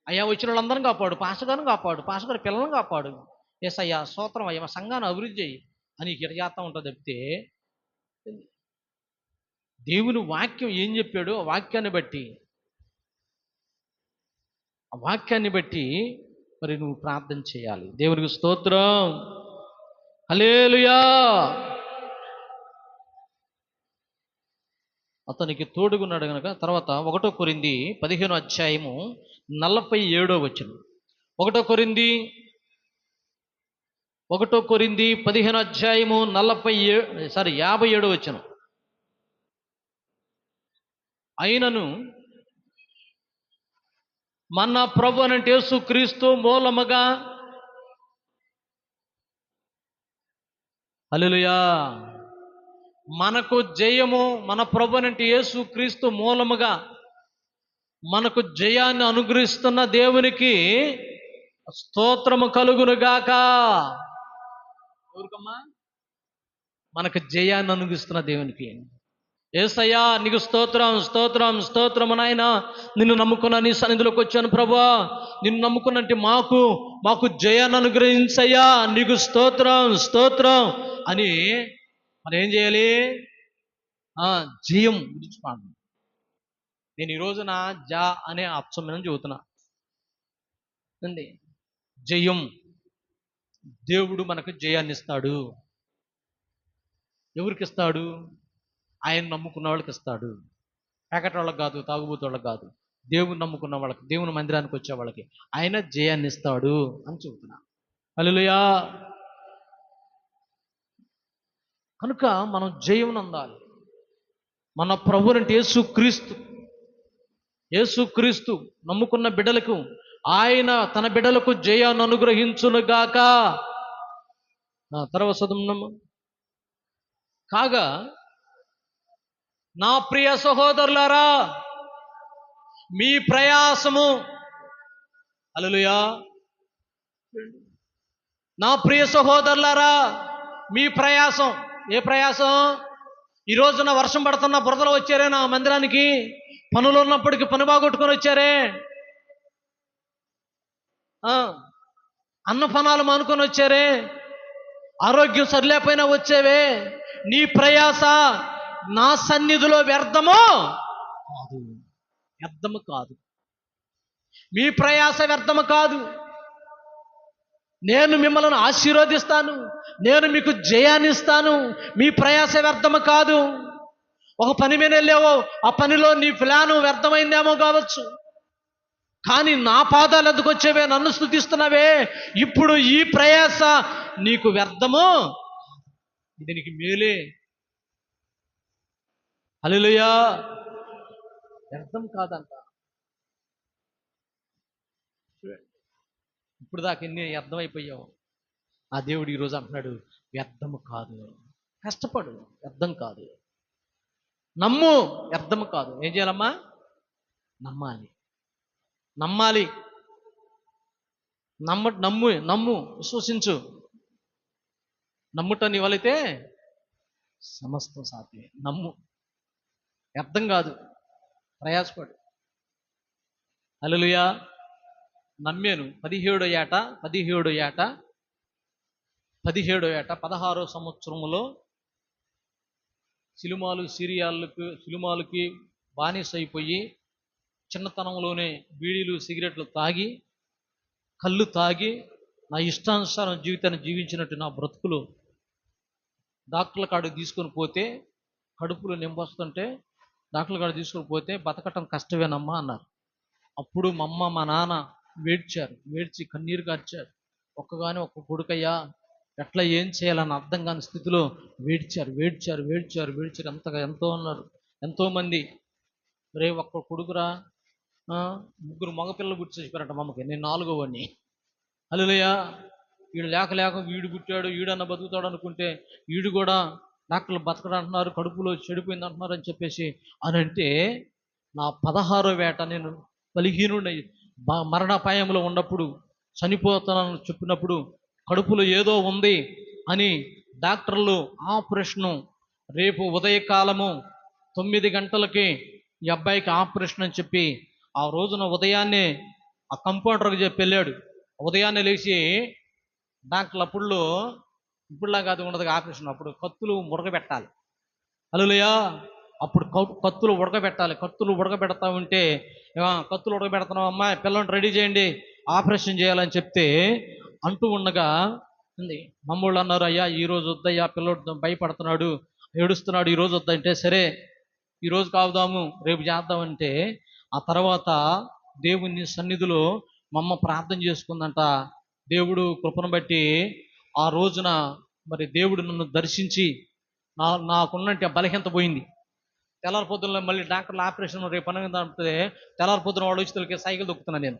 అయ్యా వచ్చిన వాళ్ళందరం కాపాడు, పాస్టర్గారిని కాపాడు, పాస్టర్ పిల్లలను కాపాడు, ఎస్ అయ్యా స్తోత్రం అయ్యా మా సంఘాన్ని అభివృద్ధి చేయి అని ఇక్కడ చేస్తూ ఉంటుంది తప్పితే దేవుని వాక్యం ఏం చెప్పాడో ఆ వాక్యాన్ని బట్టి మరి నువ్వు ప్రార్థన చేయాలి. దేవునికి స్తోత్రం, హల్లెలూయా. అతనికి తోడుగున్నాడు గనక. తర్వాత 1 కొరింథీ 15:47 1 కొరింథీ 15:57 అయినను మన ప్రభు అంటే యేసుక్రీస్తు మూలముగా, హల్లెలూయా, మనకు జయము, మన ప్రభు అంటే యేసుక్రీస్తు మూలముగా మనకు జయాన్ని అనుగ్రహిస్తున్న దేవునికి స్తోత్రము కలుగునుగాక. ఎవరికమ్మా? మనకు జయాన్ని అనుగ్రహిస్తున్న దేవునికి. యేసయ్యా నీకు స్తోత్రం, స్తోత్రం, స్తోత్రము నాయనా, నిన్ను నమ్ముకున్న నీ సన్నిధిలోకి వచ్చాను ప్రభువా, నిన్ను నమ్ముకున్నట్టు మాకు జయాన్ని అనుగ్రహించయ్యా, నీకు స్తోత్రం, స్తోత్రం అని మనం ఏం చేయాలి? జయం గురించి పాడు. నేను ఈరోజు నా జా అనే అప్సమనం చెబుతున్నా. జయం, దేవుడు మనకు జయాన్ని ఇస్తాడు. ఎవరికి ఇస్తాడు? ఆయన నమ్ముకున్న వాళ్ళకి ఇస్తాడు. ప్యాకెట్ వాళ్ళకి కాదు, తాగుబోతు వాళ్ళకి కాదు, దేవుని నమ్ముకున్న వాళ్ళకి, దేవుని మందిరానికి వచ్చే వాళ్ళకి ఆయన జయాన్ని ఇస్తాడు అని చెబుతున్నా. హల్లెలూయా. కనుక మనం జయం అందాలి. మన ప్రభువు అంటే యేసుక్రీస్తు నమ్ముకున్న బిడ్డలకు ఆయన తన బిడ్డలకు జయాన్ని అనుగ్రహించునుగాక. తర్వాత చదువున్నాము. కాగా నా ప్రియ సహోదరులారా మీ ప్రయాసము, హల్లెలూయా, నా ప్రియ సహోదరులారా మీ ప్రయాసం. ఏ ప్రయాసం? ఈ రోజున వర్షం పడుతున్న బురదలు వచ్చారే నా మందిరానికి, పనులు ఉన్నప్పటికీ పని బాగొట్టుకొని వచ్చారే, అన్నపానాలు మానుకొని వచ్చారే, ఆరోగ్యం సరిలేకపోయినా వచ్చేవే, నీ ప్రయాస నా సన్నిధిలో వ్యర్థము కాదు. మీ ప్రయాస వ్యర్థము కాదు. నేను మిమ్మల్ని ఆశీర్వదిస్తాను, నేను మీకు జయాన్ని ఇస్తాను. మీ ప్రయాస వ్యర్థము కాదు. ఒక పని మీద వెళ్ళావో ఆ పనిలో నీ ప్లాను వ్యర్థమైందేమో కావచ్చు, కానీ నా పాదాలు ఎందుకు వచ్చేవే, నన్ను స్తుతిస్తున్నావే, ఇప్పుడు ఈ ప్రయాస నీకు వ్యర్థము, ఇది నీకు మేలే. హల్లెలూయా. వ్యర్థం కాదంట. ఇప్పుడు దాకా ఎన్ని వ్యర్థమైపోయావు, ఆ దేవుడు ఈరోజు అంటున్నాడు వ్యర్థము కాదు. కష్టపడు, వ్యర్థం కాదు. నమ్ము, వ్యర్థము కాదు. ఏం చేయాలమ్మా? నమ్మాలి. నమ్ము, విశ్వసించు. నమ్ముట నీ వలైతే సమస్తం సాధ్యమే. నమ్ము, వ్యర్థం కాదు, ప్రయాసపడు. హల్లెలూయా. నమ్మాను. 16వ సంవత్సరంలో సినిమాలకి బానిస అయిపోయి, చిన్నతనంలోనే బీడీలు సిగరెట్లు తాగి, కళ్ళు తాగి, నా ఇష్టానుసారం జీవితాన్ని జీవించినట్టు నా బ్రతుకులు డాక్టర్ల కాడికి తీసుకొని పోతే, కడుపులో నింపొస్తుంటే డాక్టర్ల కాడికి తీసుకొని పోతే బతకటం కష్టమేనమ్మా అన్నారు. అప్పుడు మా అమ్మ మా నాన్న ఏడ్చి కన్నీరు కార్చారు. ఒక్క కొడుకయ్యా, ఎట్లా ఏం చేయాలని అర్థం కాని స్థితిలో వేడ్చారు. ఎంతో ఉన్నారు, ఎంతోమంది. రే ఒక్క కొడుకురా, 3 మగపిల్లలు పుట్టి చచ్చిపోయారట మా అమ్మకి. నేను 4వ వాడిని. హల్లెలూయా. వీడు లేక వీడు పుట్టాడు, వీడన్నా బతుకుతాడు అనుకుంటే వీడు కూడా డాక్టర్లు బతకడం అంటున్నారు, కడుపులో చెడిపోయింది అంటున్నారు అని చెప్పేసి అని అంటే, నా 16వ వేట నేను బలహీనుడై మరణాపాయంలో ఉన్నప్పుడు, చనిపోతానని చెప్పినప్పుడు, కడుపులో ఏదో ఉంది అని డాక్టర్లు ఆపరేషను, రేపు ఉదయకాలము 9 గంటలకి ఈ అబ్బాయికి ఆపరేషన్ అని చెప్పి ఆ రోజున ఉదయాన్నే ఆ కంపౌండర్కి చెప్పి వెళ్ళాడు. ఉదయాన్నే లేచి డాక్టర్లు అప్పుడు ఇప్పుడులా కాదు ఉండదు ఆపరేషన్, అప్పుడు కత్తులు ఉడకబెట్టాలి. హల్లెలూయా. అప్పుడు కత్తులు ఉడకబెడతా ఉంటే, కత్తులు ఉడకబెడుతున్నాం అమ్మాయి, పిల్లల్ని రెడీ చేయండి, ఆపరేషన్ చేయాలని చెప్తే అంటూ ఉండగా ఉంది. మమ్మల్ని అన్నారు, అయ్యా ఈరోజు వద్దయ్యా, పిల్లడు భయపడుతున్నాడు, ఏడుస్తున్నాడు, ఈరోజు వద్దంటే, సరే ఈరోజు కావుదాము, రేపు చేద్దామంటే, ఆ తర్వాత దేవుని సన్నిధిలో మా అమ్మ ప్రార్థన చేసుకుందంట. దేవుడు కృపను బట్టి ఆ రోజున మరి దేవుడు నన్ను దర్శించి నాకున్నట్టు బలహీనత పోయింది. తెల్లారి పొద్దున్న మళ్ళీ డాక్టర్ల ఆపరేషన్ రేపు అంటే తెల్లారి పొద్దున వాడు వచ్చి సైకిల్ దొక్కుతున్నాను. నేను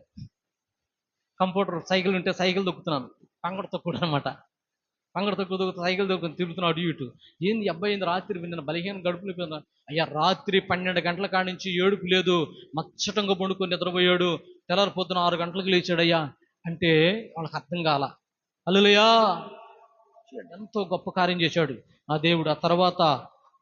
కంప్యూటర్ సైకిల్ ఉంటే సైకిల్ దొక్కుతున్నాను, పంగడ తొక్కుడు అనమాట. పంగడ తొక్కు సైకిల్ దొక్కుని తిరుగుతున్నాడు అటు ఇటు. ఏంది అబ్బాయి, ఏంది రాత్రి నిన్న బలహీన గడుపులు. అయ్యా రాత్రి 12 గంటల కాడి నుంచి ఏడుపు లేదు, మచ్చటంగా పండుకొని నిద్రపోయాడు, తెల్లారి పొద్దున 6 గంటలకు లేచాడయ్యా అంటే వాళ్ళకి అర్థం కాల. హల్లెలూయా. ఎంతో గొప్ప కార్యం చేశాడు ఆ దేవుడు. ఆ తర్వాత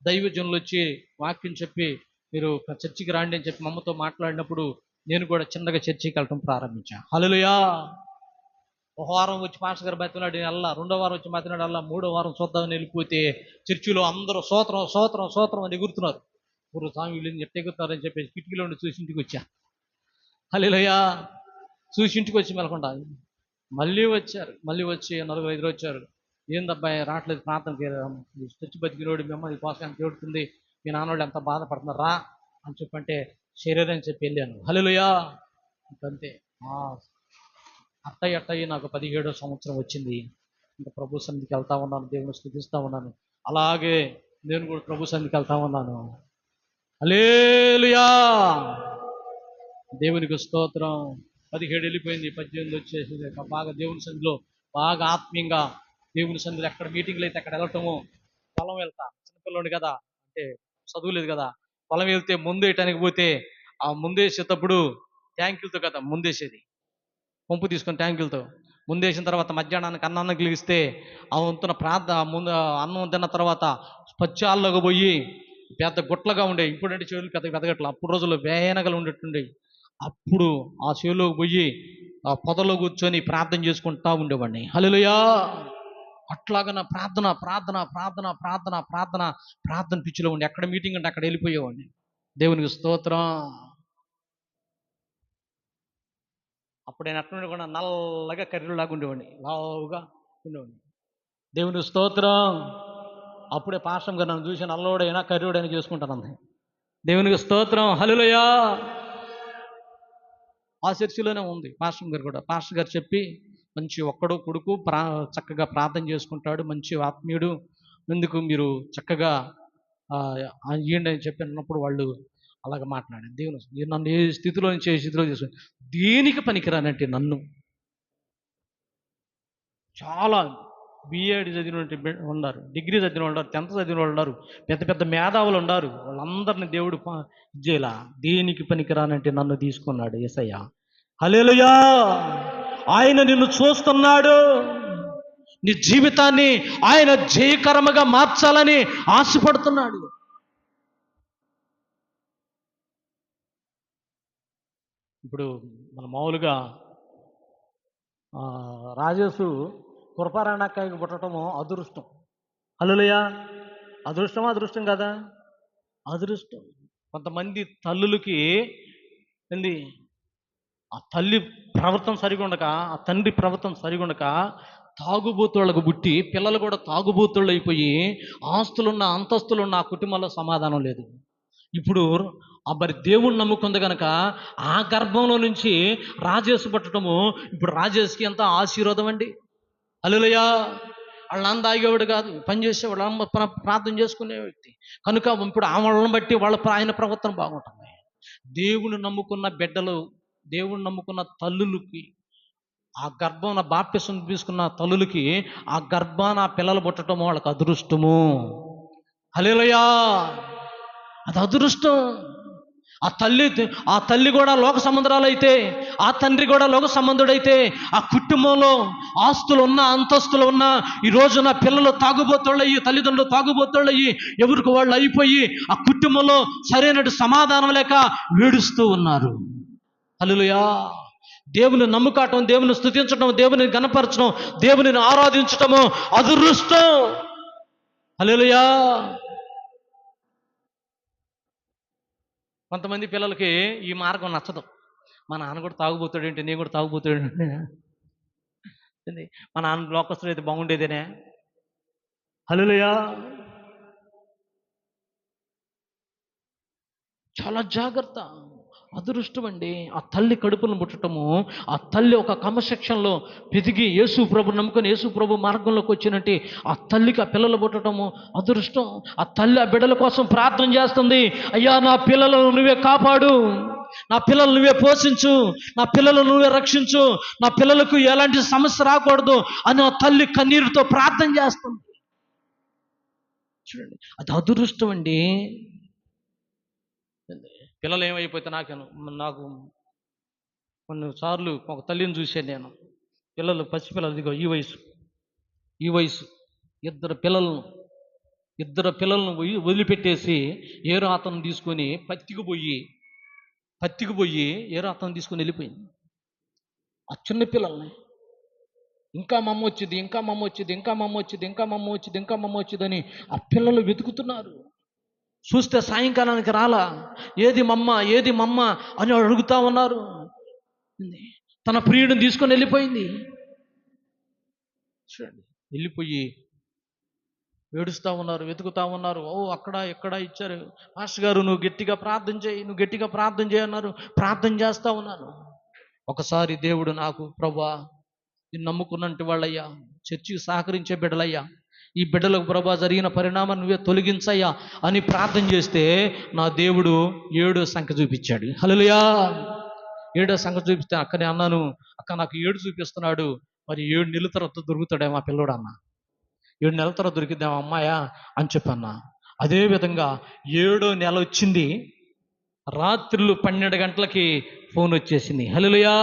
దైవజనులు వచ్చి వాక్యం చెప్పి మీరు చర్చికి రాండి అని చెప్పి మా అమ్మతో మాట్లాడినప్పుడు నేను కూడా చిన్నగా చర్చికి వెళ్ళటం ప్రారంభించాను. హల్లెలూయా. 1 వారం వచ్చి పాస్టర్ గారు బతినాడు అల్లా, 2వ వారం వచ్చి బతినాడు అల్లా, 3వ వారం చూద్దామని వెళ్ళిపోతే చర్చిలో అందరూ సోత్రం అని ఎగురుతున్నారు. ఊరు స్వామి వీళ్ళు ఎట్ట ఎగురుతారని చెప్పేసి కిటికీలో ఉండి చూసి ఇంటికి వచ్చా. హల్లెలూయా. చూసి ఇంటికి వచ్చి మెలకుండా మళ్ళీ వచ్చి 4-5 వచ్చారు. ఏందబ్బాయి రావట్లేదు, ప్రాంతంకి చర్చి బతికినోడు, మిమ్మల్ని పోసానికి ఏడుతుంది, మీ నాన్నోళ్ళు ఎంత బాధపడుతున్నారు రా అని చెప్పంటే శరీరం చెప్పి వెళ్ళాను. హల్లెలూయా. ఇంకంతే. అట్టయ్యి నాకు 17వ సంవత్సరం వచ్చింది. ఇంకా ప్రభు సన్నిధికి వెళ్తా ఉన్నాను, దేవుని స్తుతిస్తూ ఉన్నాను. అలాగే నేను కూడా ప్రభు సన్నిధికి వెళ్తా ఉన్నాను. హల్లెలూయా. దేవునికి స్తోత్రం. 17 వెళ్ళిపోయింది, 18 వచ్చేసి బాగా దేవుని సన్నిధిలో బాగా ఆత్మీయంగా దేవుని సన్నిధిలో ఎక్కడ మీటింగ్లు అయితే అక్కడ వెళ్ళటము. పొలం వెళ్తా, చిన్నపిల్లోడు కదా, అంటే చదువులేదు కదా, పొలం వెళ్తే ముందు వేయటానికి పోతే ఆ ముందేసేటప్పుడు ట్యాంకులతో కదా ముందేసేది, పంపు తీసుకొని ట్యాంకులతో ముందేసిన తర్వాత మధ్యాహ్నానికి అన్నాన్ని కలిగిస్తే ఆ వంతున ముందు అన్నం తిన్న తర్వాత పచ్చాల్లోకి పోయి పెద్ద గుట్లగా ఉండే, ఇప్పుడంటే చెవులు పెద్ద పెద్దగట్లు, అప్పుడు రోజుల్లో వేయనగలు ఉండేటుండే. అప్పుడు ఆ చెవులోకి పోయి ఆ పొదలో కూర్చొని ప్రార్థన చేసుకుంటా ఉండేవాడిని. హల్లెలూయా. అట్లాగా నా ప్రార్థన పిచ్చిలో ఉండి ఎక్కడ మీటింగ్ అంటే అక్కడ వెళ్ళిపోయేవాడిని. దేవునికి స్తోత్రం. అప్పుడు నేను అట్లా ఉండకుండా నల్లగా కర్రీలాగా ఉండేవాడిని, లావుగా ఉండేవాడిని. దేవునికి స్తోత్రం. అప్పుడే పాస్టర్ గారు నన్ను చూసి నల్లోడైనా కర్రీడైనా చేసుకుంటాను అన్న. దేవునికి స్తోత్రం. హల్లెలూయా. ఆ చర్చిలోనే ఉంది పాస్టర్ గారు కూడా. పాస్టర్ గారు చెప్పి మంచి ఒక్కడు కొడుకు చక్కగా ప్రార్థన చేసుకుంటాడు, మంచి ఆత్మీయుడు, ఎందుకు మీరు చక్కగా ఇయ్యండి అని చెప్పి అన్నప్పుడు వాళ్ళు అలాగ మాట్లాడారు. దేవుని నన్ను ఏ స్థితిలో నుంచి ఏ స్థితిలో చేసుకుని దేనికి పనికిరానంటే నన్ను చాలా బిఏడి చదివిన ఉన్నారు, డిగ్రీ చదివిన ఉన్నారు, 10th చదివిన వాళ్ళు ఉన్నారు, పెద్ద పెద్ద మేధావులు ఉన్నారు. వాళ్ళందరినీ దేవుడు ఇచ్చేలా దేనికి పనికిరానంటే నన్ను తీసుకున్నాడు యేసయ్య. హల్లెలూయా. ఆయన నిన్ను చూస్తున్నాడు, నీ జీవితాన్ని ఆయన జయకరముగా మార్చాలని ఆశపడుతున్నాడు. ఇప్పుడు మన మామూలుగా రాజేషు కృపారాణక్కాయకు పుట్టడము అదృష్టం. హల్లెలూయా. అదృష్టమా అదృష్టం కదా? అదృష్టం. కొంతమంది తల్లులకి ఏంది, ఆ తల్లి ప్రవర్తన సరిగా ఉండక, ఆ తండ్రి ప్రవర్తన సరిగా ఉండక తాగుబోతుళ్ళకు పుట్టి పిల్లలు కూడా తాగుబోతుళ్ళు అయిపోయి ఆస్తులున్న అంతస్తులున్న ఆ కుటుంబంలో సమాధానం లేదు. ఇప్పుడు మరి దేవుణ్ణి నమ్ముకుంది కనుక ఆ గర్భంలో నుంచి రాజేసు పుట్టడము ఇప్పుడు రాజేసుకి ఎంత ఆశీర్వాదం అండి. హల్లెలూయా. వాళ్ళ నాన్న తాగేవాడు కాదు, పనిచేసే వాళ్ళ అమ్మ ప్రార్థన చేసుకునే వ్యక్తి కనుక ఇప్పుడు వాళ్ళని బట్టి ఆయన ప్రవర్తన బాగుంటుంది. దేవుని నమ్ముకున్న బిడ్డలు, దేవుని నమ్ముకున్న తల్లులకి, ఆ గర్భాన బాప్తిసం తీసుకున్న తల్లులకి ఆ గర్భాన పిల్లలు పుట్టడం వాళ్ళకి అదృష్టము. హల్లెలూయా. అది అదృష్టం. ఆ తల్లి కూడా లోక సంబంధురాలు అయితే, ఆ తండ్రి కూడా లోక సంబంధుడైతే, ఆ కుటుంబంలో ఆస్తులు ఉన్నా అంతస్తులు ఉన్నా ఈ రోజున పిల్లలు తాగుబోతుళ్ళయి, తల్లిదండ్రులు తాగుబోతుళ్ళయి, ఎవరికి వాళ్ళు అయిపోయి ఆ కుటుంబంలో సరైన సమాధానం లేక ఏడుస్తూ ఉన్నారు. హల్లెలూయా. దేవుని నమ్ముకోవటం, దేవుని స్తుతించడం, దేవుని గణపరచడం, దేవుని ఆరాధించటము అదృష్టం. హల్లెలూయా. కొంతమంది పిల్లలకి ఈ మార్గం నచ్చదు. మా నాన్న కూడా తాగుబోతాడు ఏంటి, నేను కూడా తాగుబోతాడు ఏంటి, మా నాన్న లోకస్తులు అయితే బాగుండేదేనే. హల్లెలూయా. చాలా జాగ్రత్త. అదృష్టం అండి. ఆ తల్లి కడుపును పుట్టటము, ఆ తల్లి ఒక క్రమశిక్షణలో పెరిగి యేసు ప్రభు నమ్ముకొని యేసు ప్రభు మార్గంలోకి వచ్చినట్టు ఆ తల్లికి ఆ పిల్లలు పుట్టడము అదృష్టం. ఆ తల్లి ఆ బిడ్డల కోసం ప్రార్థన చేస్తుంది. అయ్యా నా పిల్లలను నువ్వే కాపాడు, నా పిల్లలు నువ్వే పోషించు, నా పిల్లలను నువ్వే రక్షించు, నా పిల్లలకు ఎలాంటి సమస్య రాకూడదు అని ఆ తల్లి కన్నీరుతో ప్రార్థన చేస్తుంది. చూడండి, అది అదృష్టం అండి. పిల్లలు ఏమైపోతే నాకు కొన్నిసార్లు ఒక తల్లిని చూశాను నేను. పిల్లలు పసిపిల్లలు, ఇదిగో ఈ వయసు ఇద్దరు పిల్లలను వదిలిపెట్టేసి ఏరో అతను తీసుకొని పత్తికి పోయి ఏరో అతను తీసుకొని వెళ్ళిపోయింది. ఆ చిన్న పిల్లల్ని ఇంకా మమ్మ వచ్చింది అని ఆ పిల్లలు వెతుకుతున్నారు. చూస్తే సాయంకాలానికి రాలా. ఏది మమ్మ అని అడుగుతా ఉన్నారు. తన ప్రియుడిని తీసుకొని వెళ్ళిపోయింది. చూడండి, వెళ్ళిపోయి ఏడుస్తూ ఉన్నారు, వెతుకుతా ఉన్నారు. అక్కడ ఎక్కడ ఇచ్చారు. మాస్టర్ గారు నువ్వు గట్టిగా ప్రార్థన చేయి అన్నారు. ప్రార్థన చేస్తూ ఉన్నాను. ఒకసారి దేవుడు నాకు, ప్రభువా నేను నమ్ముకున్నట్టు వాళ్ళయ్యా, చర్చికి సహకరించే బిడ్డలయ్యా, ఈ బిడ్డలకు ప్రభా జరిగిన పరిణామాన్ని నువ్వే తొలగించయ్యా అని ప్రార్థన చేస్తే నా దేవుడు 7వ సంఖ్య చూపించాడు. హల్లెలూయా. 7వ సంఖ్య చూపిస్తే అక్కనే అన్నాను, అక్క నాకు 7 చూపిస్తున్నాడు, మరి 7 నెలల తర్వాత దొరుకుతాడేమో ఆ పిల్లోడు అన్న. 7 నెలల తర్వాత దొరికిద్దాం అమ్మాయా అని చెప్పన్నా. అదేవిధంగా 7వ నెల వచ్చింది. రాత్రులు 12 గంటలకి ఫోన్ వచ్చేసింది. హల్లెలూయా.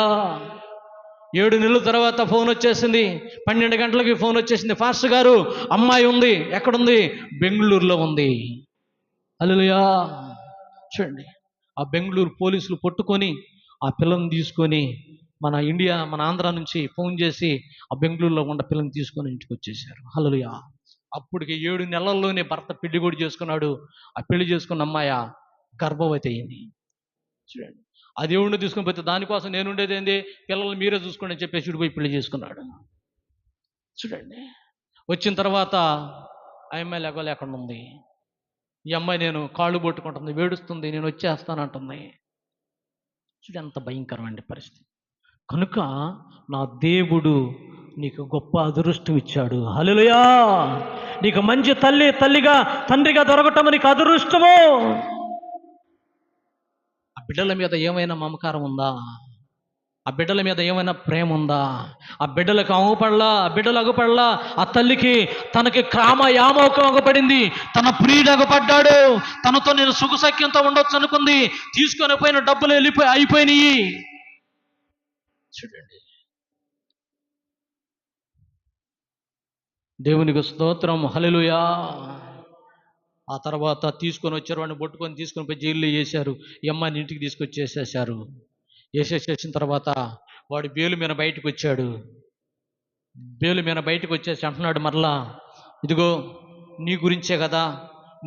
7 నెలల తర్వాత ఫోన్ వచ్చేసింది. 12 గంటలకి ఫోన్ వచ్చేసింది. పాస్టర్ గారు అమ్మాయి ఉంది. ఎక్కడుంది? బెంగళూరులో ఉంది. హల్లెలూయా. చూడండి, ఆ బెంగళూరు పోలీసులు పట్టుకొని ఆ పిల్లని తీసుకొని మన ఆంధ్ర నుంచి ఫోన్ చేసి ఆ బెంగళూరులో ఉన్న పిల్లని తీసుకొని ఇంటికి వచ్చేసారు. హల్లెలూయా. అప్పటికి 7 నెలల్లోనే భర్త పెళ్లి కూడా చేసుకున్నాడు. ఆ పెళ్లి చేసుకున్న అమ్మాయి గర్భవతి అయింది. చూడండి, ఆ దేవుడిని తీసుకొని పోతే దానికోసం నేను ఉండేది ఏంది, పిల్లల్ని మీరే చూసుకోండి అని చెప్పేసి పోయి పెళ్లి చేసుకున్నాడు. చూడండి, వచ్చిన తర్వాత ఆ అమ్మాయి లేకుండా ఉంది. ఈ అమ్మాయి నేను కాళ్ళు పట్టుకుంటుంది, వేడుస్తుంది, నేను వచ్చేస్తానంటుంది. చూడు ఎంత భయంకరమైన పరిస్థితి. కనుక నా దేవుడు నీకు గొప్ప అదృష్టం ఇచ్చాడు. హల్లెలూయా. నీకు మంచి తండ్రిగా దొరకటం నీకు అదృష్టము. ఆ బిడ్డల మీద ఏమైనా మమకారం ఉందా? ఆ బిడ్డల మీద ఏమైనా ప్రేమ ఉందా? ఆ బిడ్డలకు అగుపడలా. ఆ తల్లికి తనకి యామోకం అగపడింది. తన ప్రియుడు అగపడ్డాడు. తనతో నేను సుఖసఖ్యంతో ఉండొచ్చు అనుకుంది. తీసుకొని పోయిన డబ్బులు అయిపోయినాయి. చూడండి, దేవునికి స్తోత్రం, హల్లెలూయా. ఆ తర్వాత తీసుకొని వచ్చారు, వాడిని పట్టుకొని తీసుకొని పోయి జైల్లో వేశారు. ఈ అమ్మాయిని ఇంటికి తీసుకొచ్చేసేసారు. వేసేసేసిన తర్వాత వాడు బెయిల్ మీద బయటకు వచ్చాడు. బెయిల్ మీద బయటకు వచ్చేసి అంటున్నాడు మరలా, ఇదిగో నీ గురించే కదా,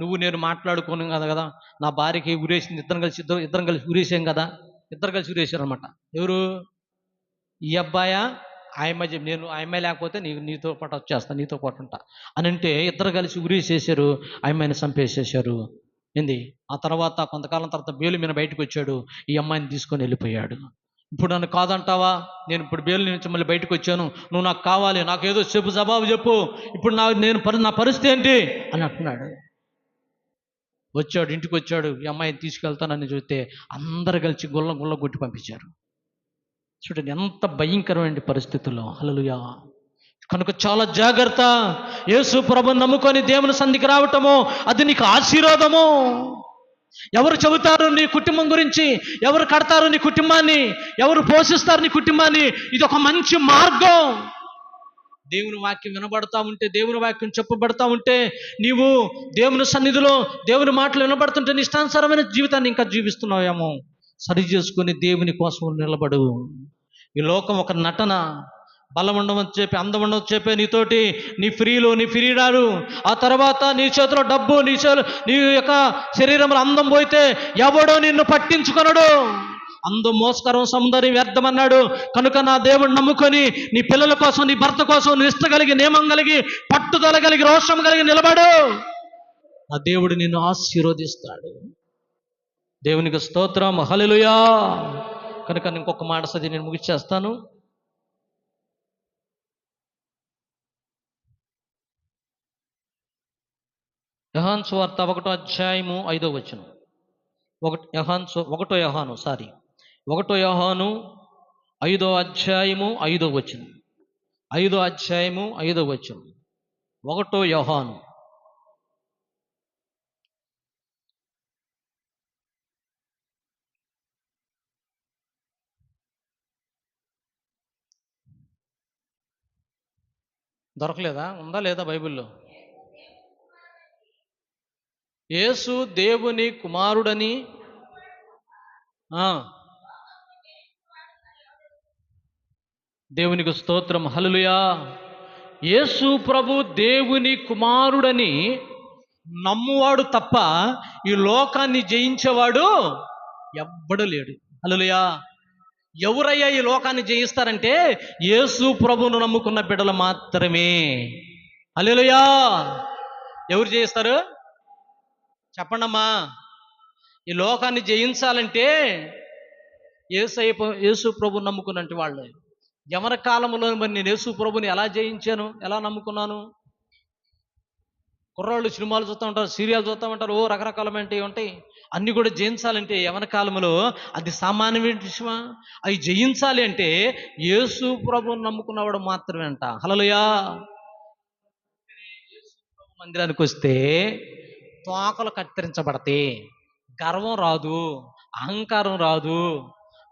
నువ్వు నేను మాట్లాడుకోను కదా కదా నా భార్యకి ఉరేసింది, ఇద్దరం కలిసి ఉరేసాం కదా. ఇద్దరు కలిసి ఉరేసారు అనమాట. ఎవరు? ఈ అబ్బాయా ఆ అమ్మాయి చెప్పి, నేను ఆ అమ్మాయి లేకపోతే నీతో పాటు వచ్చేస్తా, నీతో పాటు ఉంటా అని అంటే ఇద్దరు కలిసి ఉరేసేసారు. ఆ అమ్మాయిని చంపేసేసారు. ఏంది? ఆ తర్వాత కొంతకాలం తర్వాత బెయిల్ మీద బయటకు వచ్చాడు. ఈ అమ్మాయిని తీసుకొని వెళ్ళిపోయాడు. ఇప్పుడు నన్ను కాదంటావా? నేను ఇప్పుడు బెయిల్ నుంచి మళ్ళీ బయటకు వచ్చాను, నువ్వు నాకు కావాలి, నాకు ఏదో చెప్పు, జవాబు చెప్పు, ఇప్పుడు నా పరిస్థితి ఏంటి అని అంటున్నాడు. వచ్చాడు, ఇంటికి వచ్చాడు. ఈ అమ్మాయిని తీసుకెళ్తానని చూస్తే అందరు కలిసి గుల్ల కొట్టి పంపించారు. చూడండి ఎంత భయంకరమైన పరిస్థితుల్లో. హల్లెలూయా. కనుక చాలా జాగ్రత్త. యేసు ప్రభువుని నమ్ముకొని దేవుని సన్నిధికి రావటము అది నీకు ఆశీర్వాదము. ఎవరు చెబుతారు నీ కుటుంబం గురించి, ఎవరు కడతారు నీ కుటుంబాన్ని, ఎవరు పోషిస్తారు నీ కుటుంబాన్ని, ఇది ఒక మంచి మార్గం. దేవుని వాక్యం వినబడతా ఉంటే, దేవుని వాక్యం చెప్పబడతా ఉంటే, నీవు దేవుని సన్నిధిలో దేవుని మాటలు వినబడుతుంటే నీ ఇష్టానుసారమైన జీవితాన్ని ఇంకా జీవిస్తున్నావేమో. సరి చేసుకొని దేవుని కోసం నిలబడు. ఈ లోకం ఒక నటన. బలం ఉండవని చెప్పి, అందం ఉండవని చెప్పి నీతోటి నీ ఫ్రీడారు. ఆ తర్వాత నీ చేతిలో డబ్బు, నీ యొక్క శరీరంలో అందం పోయితే ఎవడో నిన్ను పట్టించుకొనడు. అందం మోసకరం, సౌందర్యం వ్యర్థమన్నాడు. కనుక నా దేవుడిని నమ్ముకొని నీ పిల్లల కోసం, నీ భర్త కోసం నిష్ట కలిగి, నియమం కలిగి, పట్టుదల కలిగి, రోషం కలిగి నిలబడు. ఆ దేవుడు నిన్ను ఆశీర్వదిస్తాడు. దేవునికి స్తోత్రం, హల్లెలూయా. కనుక ఇంకొక మాట చదివి నేను ముగిచేస్తాను. యోహాను సువార్త 1వ అధ్యాయము 5వ వచనం. 1వ యోహాను 5వ అధ్యాయము 5వ వచనం. 5వ అధ్యాయము 5వ వచనం. 1వ యోహాను. దొరకలేదా? ఉందా లేదా బైబిల్లో? యేసు దేవుని కుమారుడని, దేవునికి స్తోత్రం, హల్లెలూయా. యేసు ప్రభు దేవుని కుమారుడని నమ్మువాడు తప్ప ఈ లోకాన్ని జయించేవాడు ఎవ్వడు లేడు. హల్లెలూయా. ఎవరయ్యా ఈ లోకాన్ని జయిస్తారంటే యేసు ప్రభువును నమ్ముకున్న బిడ్డలు మాత్రమే. హల్లెలూయా. ఎవరు జయిస్తారు చెప్పండమ్మా? ఈ లోకాన్ని జయించాలంటే యేసు ప్రభువును నమ్ముకున్నట్టు వాళ్ళే. యవన కాలంలో మరి నేను యేసు ప్రభుని ఎలా జయించాను, ఎలా నమ్ముకున్నాను? కుర్రాళ్ళు సినిమాలు చూస్తూ ఉంటారు, సీరియల్ చూస్తూ ఉంటారు, రకరకాలమైనవి ఉంటాయి. అన్నీ కూడా జయించాలంటే యవన కాలంలో అది సామాన్యమైన విషయమా? అవి జయించాలి అంటే యేసు ప్రభువుని నమ్ముకున్నవాడు మాత్రమే అంట. హల్లెలూయా. మందిరానికి వస్తే తోకలు కత్తిరించబడతాయి. గర్వం రాదు, అహంకారం రాదు,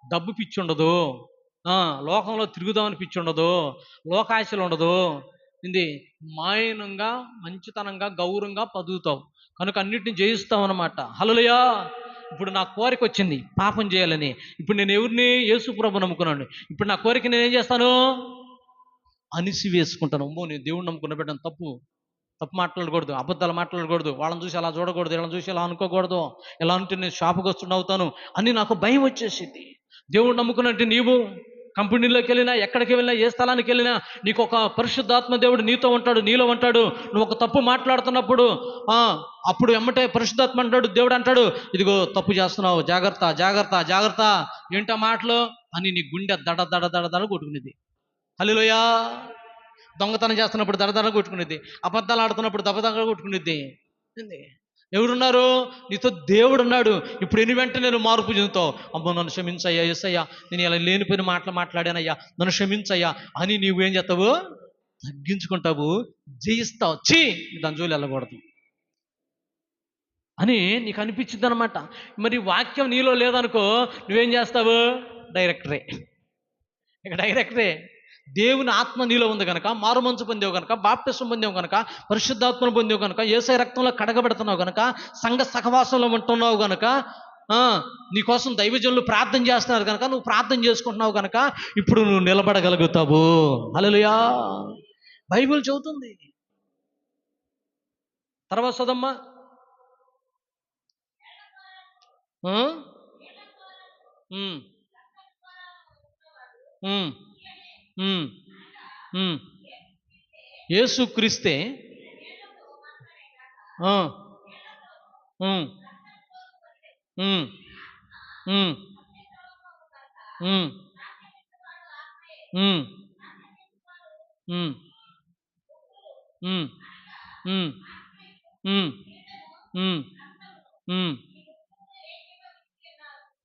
డబ్బు పిచ్చి ఉండదు, లోకంలో తిరుగుదామని పిచ్చి ఉండదు, లోకాశలు ఉండదు. ఇది మాయనంగా, మంచితనంగా, గౌరవంగా పదుగుతావు. కనుక అన్నిటిని జయిస్తావు అన్నమాట. హల్లెలూయా. ఇప్పుడు నా కోరిక వచ్చింది పాపం చేయాలని. ఇప్పుడు నేను ఎవరిని? యేసు ప్రభువుని నమ్ముకున్నాను. ఇప్పుడు నా కోరిక నేనేం చేస్తాను? అనిసి వేసుకుంటాను. అమ్మో, నేను దేవుడిని నమ్ముకున్న బిడ్డను, తప్పు మాట్లాడకూడదు, అబద్ధాలు మాట్లాడకూడదు, వాళ్ళని చూసి అలా చూడకూడదు, వీళ్ళని చూసి ఇలా అనుకోకూడదు, ఇలా ఉంటే నేను శాపగ్రస్తుడిని అవుతాను అని నాకు భయం వచ్చేసింది. దేవుడు నమ్ముకున్నట్టు నీవు కంపెనీలోకి వెళ్ళినా, ఎక్కడికి వెళ్ళినా, ఏ స్థలానికి వెళ్ళినా నీకు ఒక పరిశుద్ధాత్మ దేవుడు నీతో ఉంటాడు, నీలో ఉంటాడు. నువ్వు ఒక తప్పు మాట్లాడుతున్నప్పుడు అప్పుడు ఎమ్మటే పరిశుద్ధాత్మ అంటాడు, దేవుడు అంటాడు, ఇదిగో తప్పు చేస్తున్నావు, జాగ్రత్త జాగ్రత్త జాగ్రత్త. ఏంటో మాటలు అని నీ గుండె దడ దడ దడ దడ కొట్టుకునేది. హల్లెలూయా. దొంగతనం చేస్తున్నప్పుడు దడదడ కొట్టుకునేది, అబద్ధాలు ఆడుతున్నప్పుడు దబదగా కొట్టుకునేది. ఎవరున్నారు? నీతో దేవుడు ఉన్నాడు. ఇప్పుడు ఎన్ని వెంటనే నేను మార్పు చెందుతావు. అమ్మో, నన్ను క్షమించయ్యా యేసయ్యా, నేను ఇలా లేనిపోయిన మాటలు మాట్లాడానయ్యా, నన్ను క్షమించయ్యా అని నీవేం చేస్తావు? తగ్గించుకుంటావు, జయిస్తావు. దాని జోలి వెళ్ళకూడదు అని నీకు అనిపించింది అనమాట. మరి వాక్యం నీలో లేదనుకో, నువ్వేం చేస్తావు? డైరెక్టరే. దేవుని ఆత్మ నీలో ఉంది కనుక, మారు మనసు పొందేవు కనుక, బాప్టిసం పొందేవు కనుక, పరిశుద్ధాత్మను పొందేవు కనుక, యేసయ్య రక్తంలో కడగబెడుతున్నావు కనుక, సంఘ సహవాసంలో ఉంటున్నావు కనుక, నీకోసం దైవజనులు ప్రార్థన చేస్తున్నారు కనుక, నువ్వు ప్రార్థన చేసుకుంటున్నావు కనుక ఇప్పుడు నువ్వు నిలబడగలుగుతావు. హల్లెలూయా. బైబిల్ చెబుతుంది. తర్వాత చదమ్మా. యేసుక్రీస్తే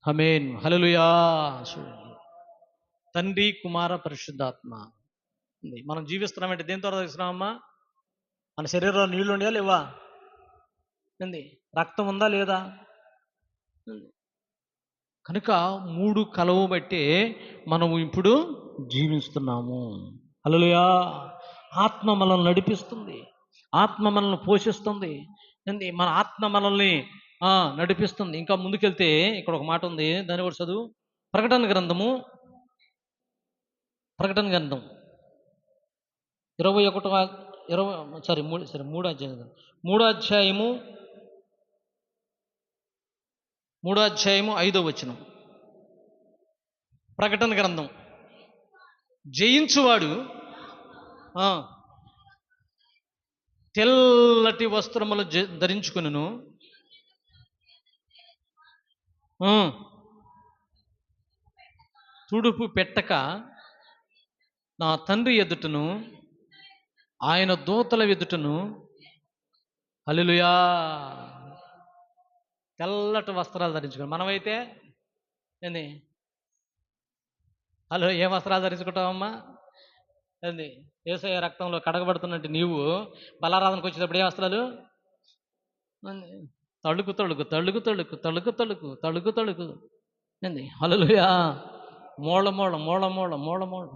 ఆమేన్. హల్లెలూయా. తండ్రి, కుమార, పరిశుద్ధాత్మ. మనం జీవిస్తున్నామంటే దేని ద్వారా తెలుస్తున్నామమ్మా? మన శరీరంలో నీళ్లు ఉండయా లేవా? ఏంది, రక్తం ఉందా లేదా? కనుక 3 కలవు బట్టి మనం ఇప్పుడు జీవిస్తున్నాము. హల్లెలూయా. ఆత్మ మనల్ని నడిపిస్తుంది, ఆత్మ మనల్ని పోషిస్తుంది. ఏంది, మన ఆత్మ మనల్ని నడిపిస్తుంది. ఇంకా ముందుకెళ్తే ఇక్కడ ఒక మాట ఉంది, దాన్ని కూడా చదువు. ప్రకటన గ్రంథం 3 అధ్యాయము 5వ వచనం. ప్రకటన గ్రంథం. జయించువాడు తెల్లటి వస్త్రములు ధరించుకును, తుడుపు పెట్టక నా తండ్రి ఎదుటను ఆయన దూతల ఎదుటను. హల్లెలూయా. తెల్లటి వస్త్రాలు ధరించుకుని. మనమైతే ఏంది, ఏ వస్త్రాలు ధరించుకుంటావమ్మా? ఏంది, యేసయ్య రక్తంలో కడగబడుతున్నట్టు నీవు బలారాధనకు వచ్చేటప్పుడు ఏ వస్త్రాలు? తళుకు తళుకు తళుకు తళుకు తళుకు తళుకు తళుకు తళుకు. ఏంది, హల్లెలూయా. మోళ మోళ మోళ మోళ మోళ మోళ.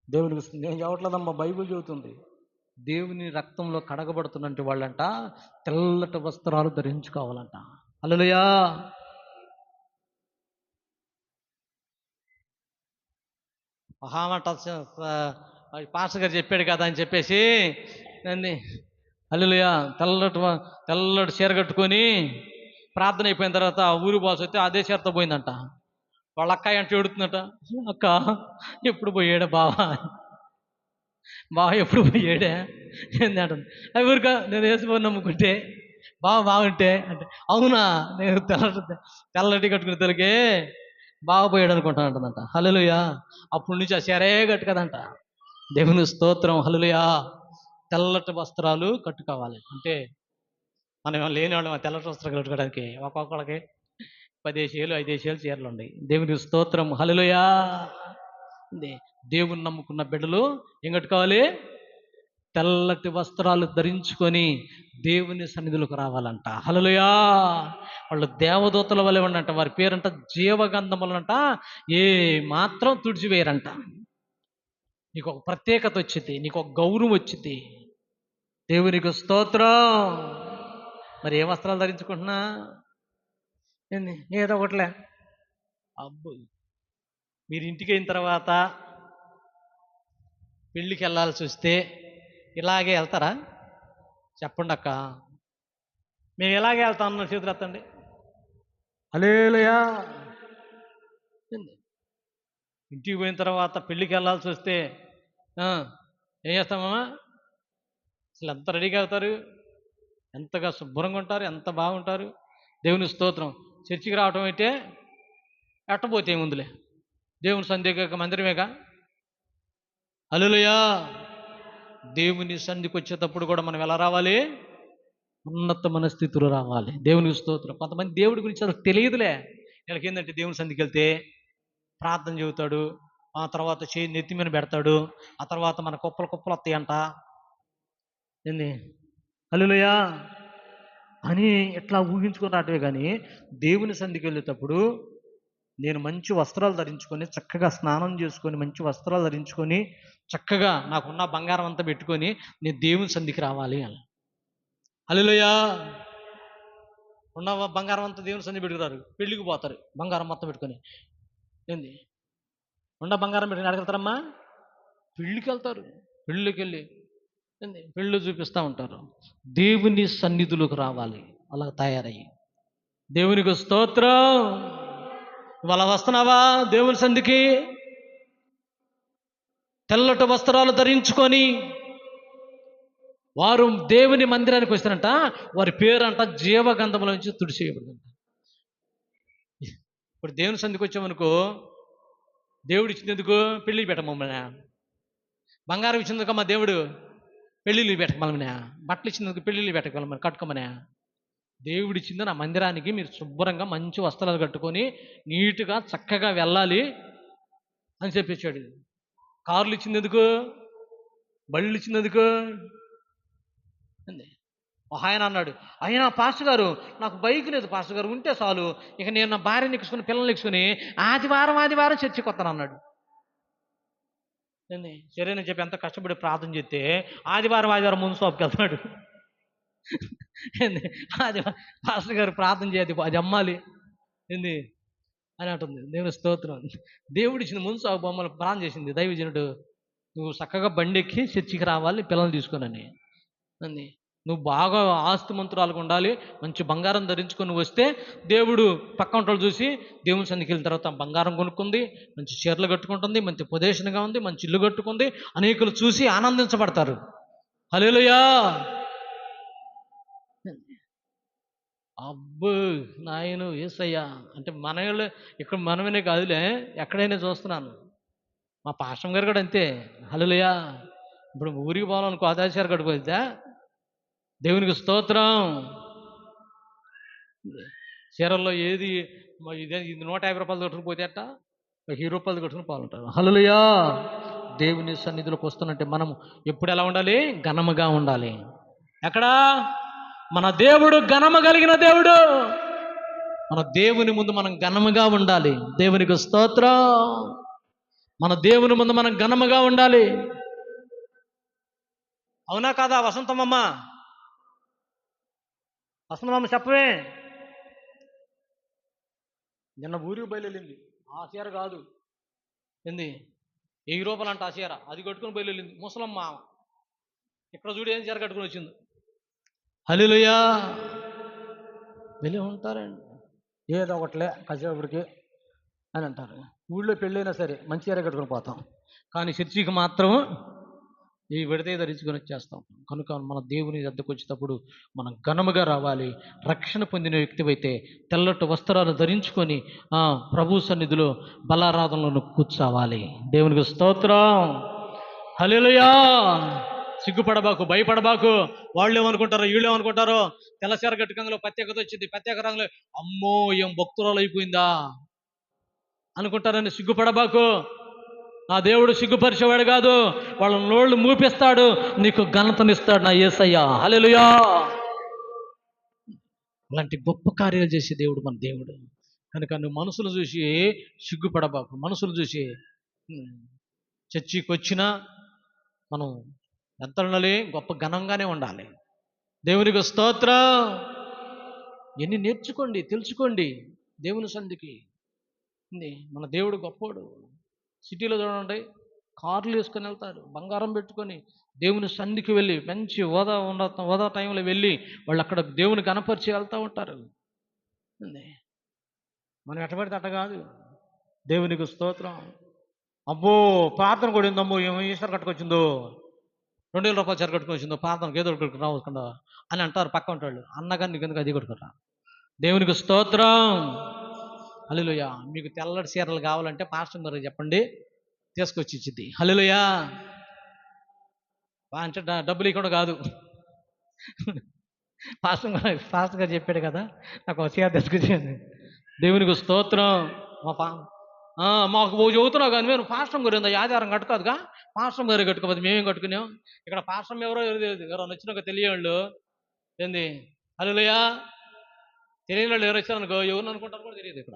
దేవునికి నేను చెప్పట్లేదమ్మా, బైబిల్ చెబుతుంది. దేవుని రక్తంలో కడగబడుతున్నట్టు వాళ్ళంట తెల్లటి వస్త్రాలు ధరించుకోవాలంట. హల్లెలూయా. మహామాట పాస్టర్ గారు చెప్పాడు కదా అని చెప్పేసి ఏంది, హల్లెలూయా, తెల్లటి చీర కట్టుకొని ప్రార్థన అయిపోయిన తర్వాత ఊరి బాస్ వస్తే అదే చీరతో పోయిందంట. వాళ్ళ అక్కాయి అంటే ఏడుతుందట, అక్క ఎప్పుడు పోయాడా బావా ఎప్పుడు పోయాడా ఏంటంట. అవి ఊరిక నేను వేసుకొని నమ్ముకుంటే బాగుంటే అంటే, అవునా నేను తెల్లటి కట్టుకునే తొలగే బాగపోయాడు అనుకుంటాను అంటుందంట. హల్లెలూయా. అప్పటి నుంచి ఆ చీరే కట్టుకదంట. దేవుని స్తోత్రం. హల్లెలూయా. తెల్లటి వస్త్రాలు కట్టుకోవాలి. అంటే మనం లేని వాళ్ళు తెల్లటి వస్త్రాలు కట్టుకోవడానికి ఒక్కొక్కడికి 10 5 చీరలు ఉన్నాయి. దేవుని స్తోత్రం. హల్లెలూయా. దేవుని నమ్ముకున్న బిడ్డలు ఏం కట్టుకోవాలి? తెల్లటి వస్త్రాలు ధరించుకొని దేవుని సన్నిధిలోకి రావాలంట. హల్లెలూయా. వాళ్ళు దేవదూతల వలె ఉండంట. వారి పేరంట జీవగంధములంట. ఏ మాత్రం తుడిచివేయరంట. నీకు ఒక ప్రత్యేకత వచ్చింది, నీకు ఒక గౌరవం వచ్చింది. దేవునికి స్తోత్రం. మరి ఏ వస్త్రాలు ధరించుకుంటున్నా? ఏంది, ఏదో ఒకట్లే. అబ్బో, మీరు ఇంటికి అయిన తర్వాత పెళ్ళికి వెళ్ళాల్సి వస్తే ఇలాగే వెళ్తారా? చెప్పండి అక్క. మేము ఇలాగే వెళ్తాం అన్న చేతులు ఎత్తండి. హల్లెలూయా. ఇంటికి పోయిన తర్వాత పెళ్ళికి వెళ్ళాల్సి వస్తే ఏం చేస్తామమ్మా? అసలు ఎంత రెడీగా అవుతారు, ఎంతగా శుభ్రంగా ఉంటారు, ఎంత బాగుంటారు. దేవుని స్తోత్రం. చర్చికి రావటం అయితే ఎట్టపోతే ఏముందిలే, దేవుని సంధిక మందిరమేగా. హల్లెలూయా. దేవుని సంధికి వచ్చేటప్పుడు కూడా మనం ఎలా రావాలి? ఉన్నతమైన స్థితిలో రావాలి. దేవునికి స్తోత్రం. కొంతమంది దేవుడి గురించి అసలు తెలియదులే. వీళ్ళకి ఏంటంటే దేవుని సంధికి వెళ్తే ప్రార్థన చెబుతాడు, ఆ తర్వాత చేయి నెత్తి మీద పెడతాడు, ఆ తర్వాత మన కుప్పలు వస్తాయంట. ఏంది, హల్లెలూయా అని ఎట్లా ఊహించుకుని రావటమే. కానీ దేవుని సంధికి వెళ్ళేటప్పుడు నేను మంచి వస్త్రాలు ధరించుకొని చక్కగా స్నానం చేసుకొని మంచి వస్త్రాలు ధరించుకొని చక్కగా నాకున్న బంగారం అంతా పెట్టుకొని నేను దేవుని సంధికి రావాలి అని. హల్లెలూయా. ఉన్న బంగారం అంతా దేవుని సంధి పెట్టుకున్నారు, పెళ్ళికి పోతారు బంగారం మొత్తం పెట్టుకొని. ఏంది ఉన్న బంగారం పెట్టుకుని అడగలుగుతారమ్మా? పెళ్ళికి వెళ్తారు. పెళ్ళికి వెళ్ళి ఏంది పెళ్ళు చూపిస్తూ ఉంటారు. దేవుని సన్నిధిలోకి రావాలి అలా తయారయ్యి. దేవునికి స్తోత్రం. వాళ్ళ వస్తున్నావా దేవుని సంధికి? తెల్లటి వస్త్రాలు ధరించుకొని వారు దేవుని మందిరానికి వస్తారంట. వారి పేరంట జీవగంధముల నుంచి తుడిచేయబడిందంట. ఇప్పుడు దేవుని సంధికి వచ్చామనుకో, దేవుడు ఇచ్చినందుకు పెళ్ళికి పెట్టమమ్మనా? బంగారం ఇచ్చినందుకు మా దేవుడు పెళ్ళిళ్ళు పెట్టకమలమనా? బట్టలు ఇచ్చినందుకు పెళ్ళిళ్ళు పెట్టగలమని కట్టుకోమనా? దేవుడు ఇచ్చింది నా మందిరానికి మీరు శుభ్రంగా మంచి వస్త్రాలు కట్టుకొని నీట్గా చక్కగా వెళ్ళాలి అని చెప్పించాడు. కార్లు ఇచ్చినందుకు, బళ్ళు ఇచ్చినందుకు ఆయన అన్నాడు, అయినా పాస్టర్ గారు నాకు బైక్ లేదు పాస్టర్ గారు, ఉంటే చాలు, ఇక నేను నా భార్యని ఎక్కించుకుని పిల్లల్ని ఎక్కించుకుని ఆదివారం చర్చికి వస్తాను అన్నాడు. ఏంది సరేనని చెప్పి ఎంత కష్టపడి ప్రార్థన చేస్తే ఆదివారం ముందు షాప్కి వెళ్తాడు. ఏంది పాస్టర్ గారు ప్రార్థన చేయదు, అది అమ్మాలి ఏంది అని అంటుంది. దేవుని స్తోత్రం. దేవుడు ఇచ్చిన ముందు షాపు బొమ్మలు ప్రార్థన చేసింది దైవజనుడు, నువ్వు చక్కగా బండి ఎక్కి చర్చికి రావాలి పిల్లల్ని తీసుకుని అంది. నువ్వు బాగా ఆస్తిమంతురాలుగా ఉండాలి, మంచి బంగారం ధరించుకొని వస్తే దేవుడు పక్క వంటలు చూసి దేవుని సన్నిధికి వెళ్ళిన తర్వాత బంగారం కొనుక్కుంది, మంచి చీరలు కట్టుకుంటుంది, మంచి పొజిషన్గా ఉంది, మంచి ఇల్లు కట్టుకుంది, అనేకులు చూసి ఆనందించబడతారు. హల్లెలూయా. అబ్బో నాయను యేసయ్యా అంటే మనలో ఇక్కడ మనమనే కాదులే, ఎక్కడైనా చూస్తున్నాను. మా పాస్టర్ గారు కూడా అంతే. హల్లెలూయా. ఇప్పుడు ఊరికి పోవాలనుకో ఆదాచారు కట్టుకోవద్దా? దేవునికి స్తోత్రం. చీరల్లో ఏది ఇదే ఇది 150 రూపాయలు కట్టుకుని పోతే అట్ట 1000 రూపాయలు కట్టుకుని పోవాలంటారు. హల్లెలూయా. దేవుని సన్నిధిలోకి వస్తున్నట్టే మనం ఎప్పుడు ఎలా ఉండాలి? ఘనముగా ఉండాలి. ఎక్కడా? మన దేవుడు ఘనము కలిగిన దేవుడు. మన దేవుని ముందు మనం ఘనముగా ఉండాలి. దేవునికి స్తోత్రం. మన దేవుని ముందు మనం ఘనముగా ఉండాలి. అవునా కాదా వసంతమ్మ? వసంతమ్మ చెప్పవే. నిన్న ఊరికి బయలుదేరింది, ఆ చీర కాదు ఏంది 1000 రూపాయలు అంట ఆ చీర, అది కట్టుకుని బయలుదేరింది ముసలమ్మ. ఇక్కడ చూడు ఏం చీర కట్టుకుని వచ్చింది. హల్లెలూయా. వెళ్ళి ఉంటారండి ఏదో ఒకటిలే కసేపటికి అని అంటారు. ఊళ్ళో పెళ్ళైనా సరే మంచి చీర కట్టుకుని పోతాం, కానీ చర్చికి మాత్రం ఈ విడతే ధరించుకొని వచ్చేస్తాం. కనుక మన దేవుని వద్దకు వచ్చేటప్పుడు మనం ఘనముగా రావాలి. రక్షణ పొందిన వ్యక్తివైతే తెల్లటి వస్త్రాలు ధరించుకొని ప్రభు సన్నిధిలో బలారాధనలను కూర్చోవాలి. దేవునికి స్తోత్రం. హల్లెలూయా. సిగ్గుపడబాకు, భయపడబాకు. వాళ్ళు ఏమనుకుంటారో వీళ్ళు ఏమనుకుంటారో. తెల్లచీర కట్టుకంలో ప్రత్యేకత వచ్చింది, ప్రత్యేక రంగులో అమ్మో ఏం భక్తురాలు అయిపోయిందా అనుకుంటారని సిగ్గుపడబాకు. నా దేవుడు సిగ్గుపరిచేవాడు కాదు, వాళ్ళ నోళ్ళు మూపిస్తాడు, నీకు ఘనతనిస్తాడు నా యేసయ్య. హల్లెలూయా. అలాంటి గొప్ప కార్యాలు చేసే దేవుడు మన దేవుడు. కనుక నువ్వు మనుషులు చూసి సిగ్గుపడబాకు. మనుషులు చూసి చర్చికి వచ్చినా మనం ఎంత ఉండాలి? గొప్ప ఘనంగానే ఉండాలి. దేవునికి స్తోత్రం. ఎన్ని నేర్చుకోండి, తెలుసుకోండి దేవుని సంధికి. మన దేవుడు గొప్పోడు. సిటీలో చూడండి కార్లు వేసుకొని వెళ్తారు, బంగారం పెట్టుకొని దేవుని సన్నిధికి వెళ్ళి మంచి హోదా టైంలో వెళ్ళి వాళ్ళు అక్కడ దేవుని కనపరిచి వెళ్తూ ఉంటారు. మనం ఎట్టబడితే అట్ట కాదు. దేవునికి స్తోత్రం. అబ్బో ప్రార్థన కూడా ఏందమ్మో ఏమో ఈసారి కట్టుకొచ్చిందో, 2000 రూపాయలు చీర కట్టుకొచ్చిందో, ప్రార్థనకు ఏదో ఒకటి రావకుండా అని అంటారు పక్క ఉంటాళ్ళు. అన్నగారు నీకు ఎందుకు అది కొట్టుకుంటా. దేవునికి స్తోత్రం. హల్లెలూయా. మీకు తెల్లటి చీరలు కావాలంటే పాస్టర్ గారు చెప్పండి, తీసుకొచ్చి ఇచ్చిద్ది. హల్లెలూయా. అంటే డబ్బులు ఇవ్వకుండా కాదు, పాస్టర్ గారు చెప్పాడు కదా నాకు ఒక చీర తీసుకొచ్చింది. దేవునికి స్తోత్రం. మాకు చదువుతున్నావు కానీ మేము పాస్టర్ గారు ఏందో ఆధారం కట్టుకోదుగా, పాస్టర్ గారు కట్టుకోవద్దు, మేమేం కట్టుకున్నాం. ఇక్కడ పాస్టర్ ఎవరో ఎవరో నచ్చినాక తెలియవాళ్ళు ఏంది. హల్లెలూయా. తెలియని వాళ్ళు ఎవరు వచ్చారనుకో ఎవరిని అనుకుంటారు కూడా తెలియదు ఇక్కడ.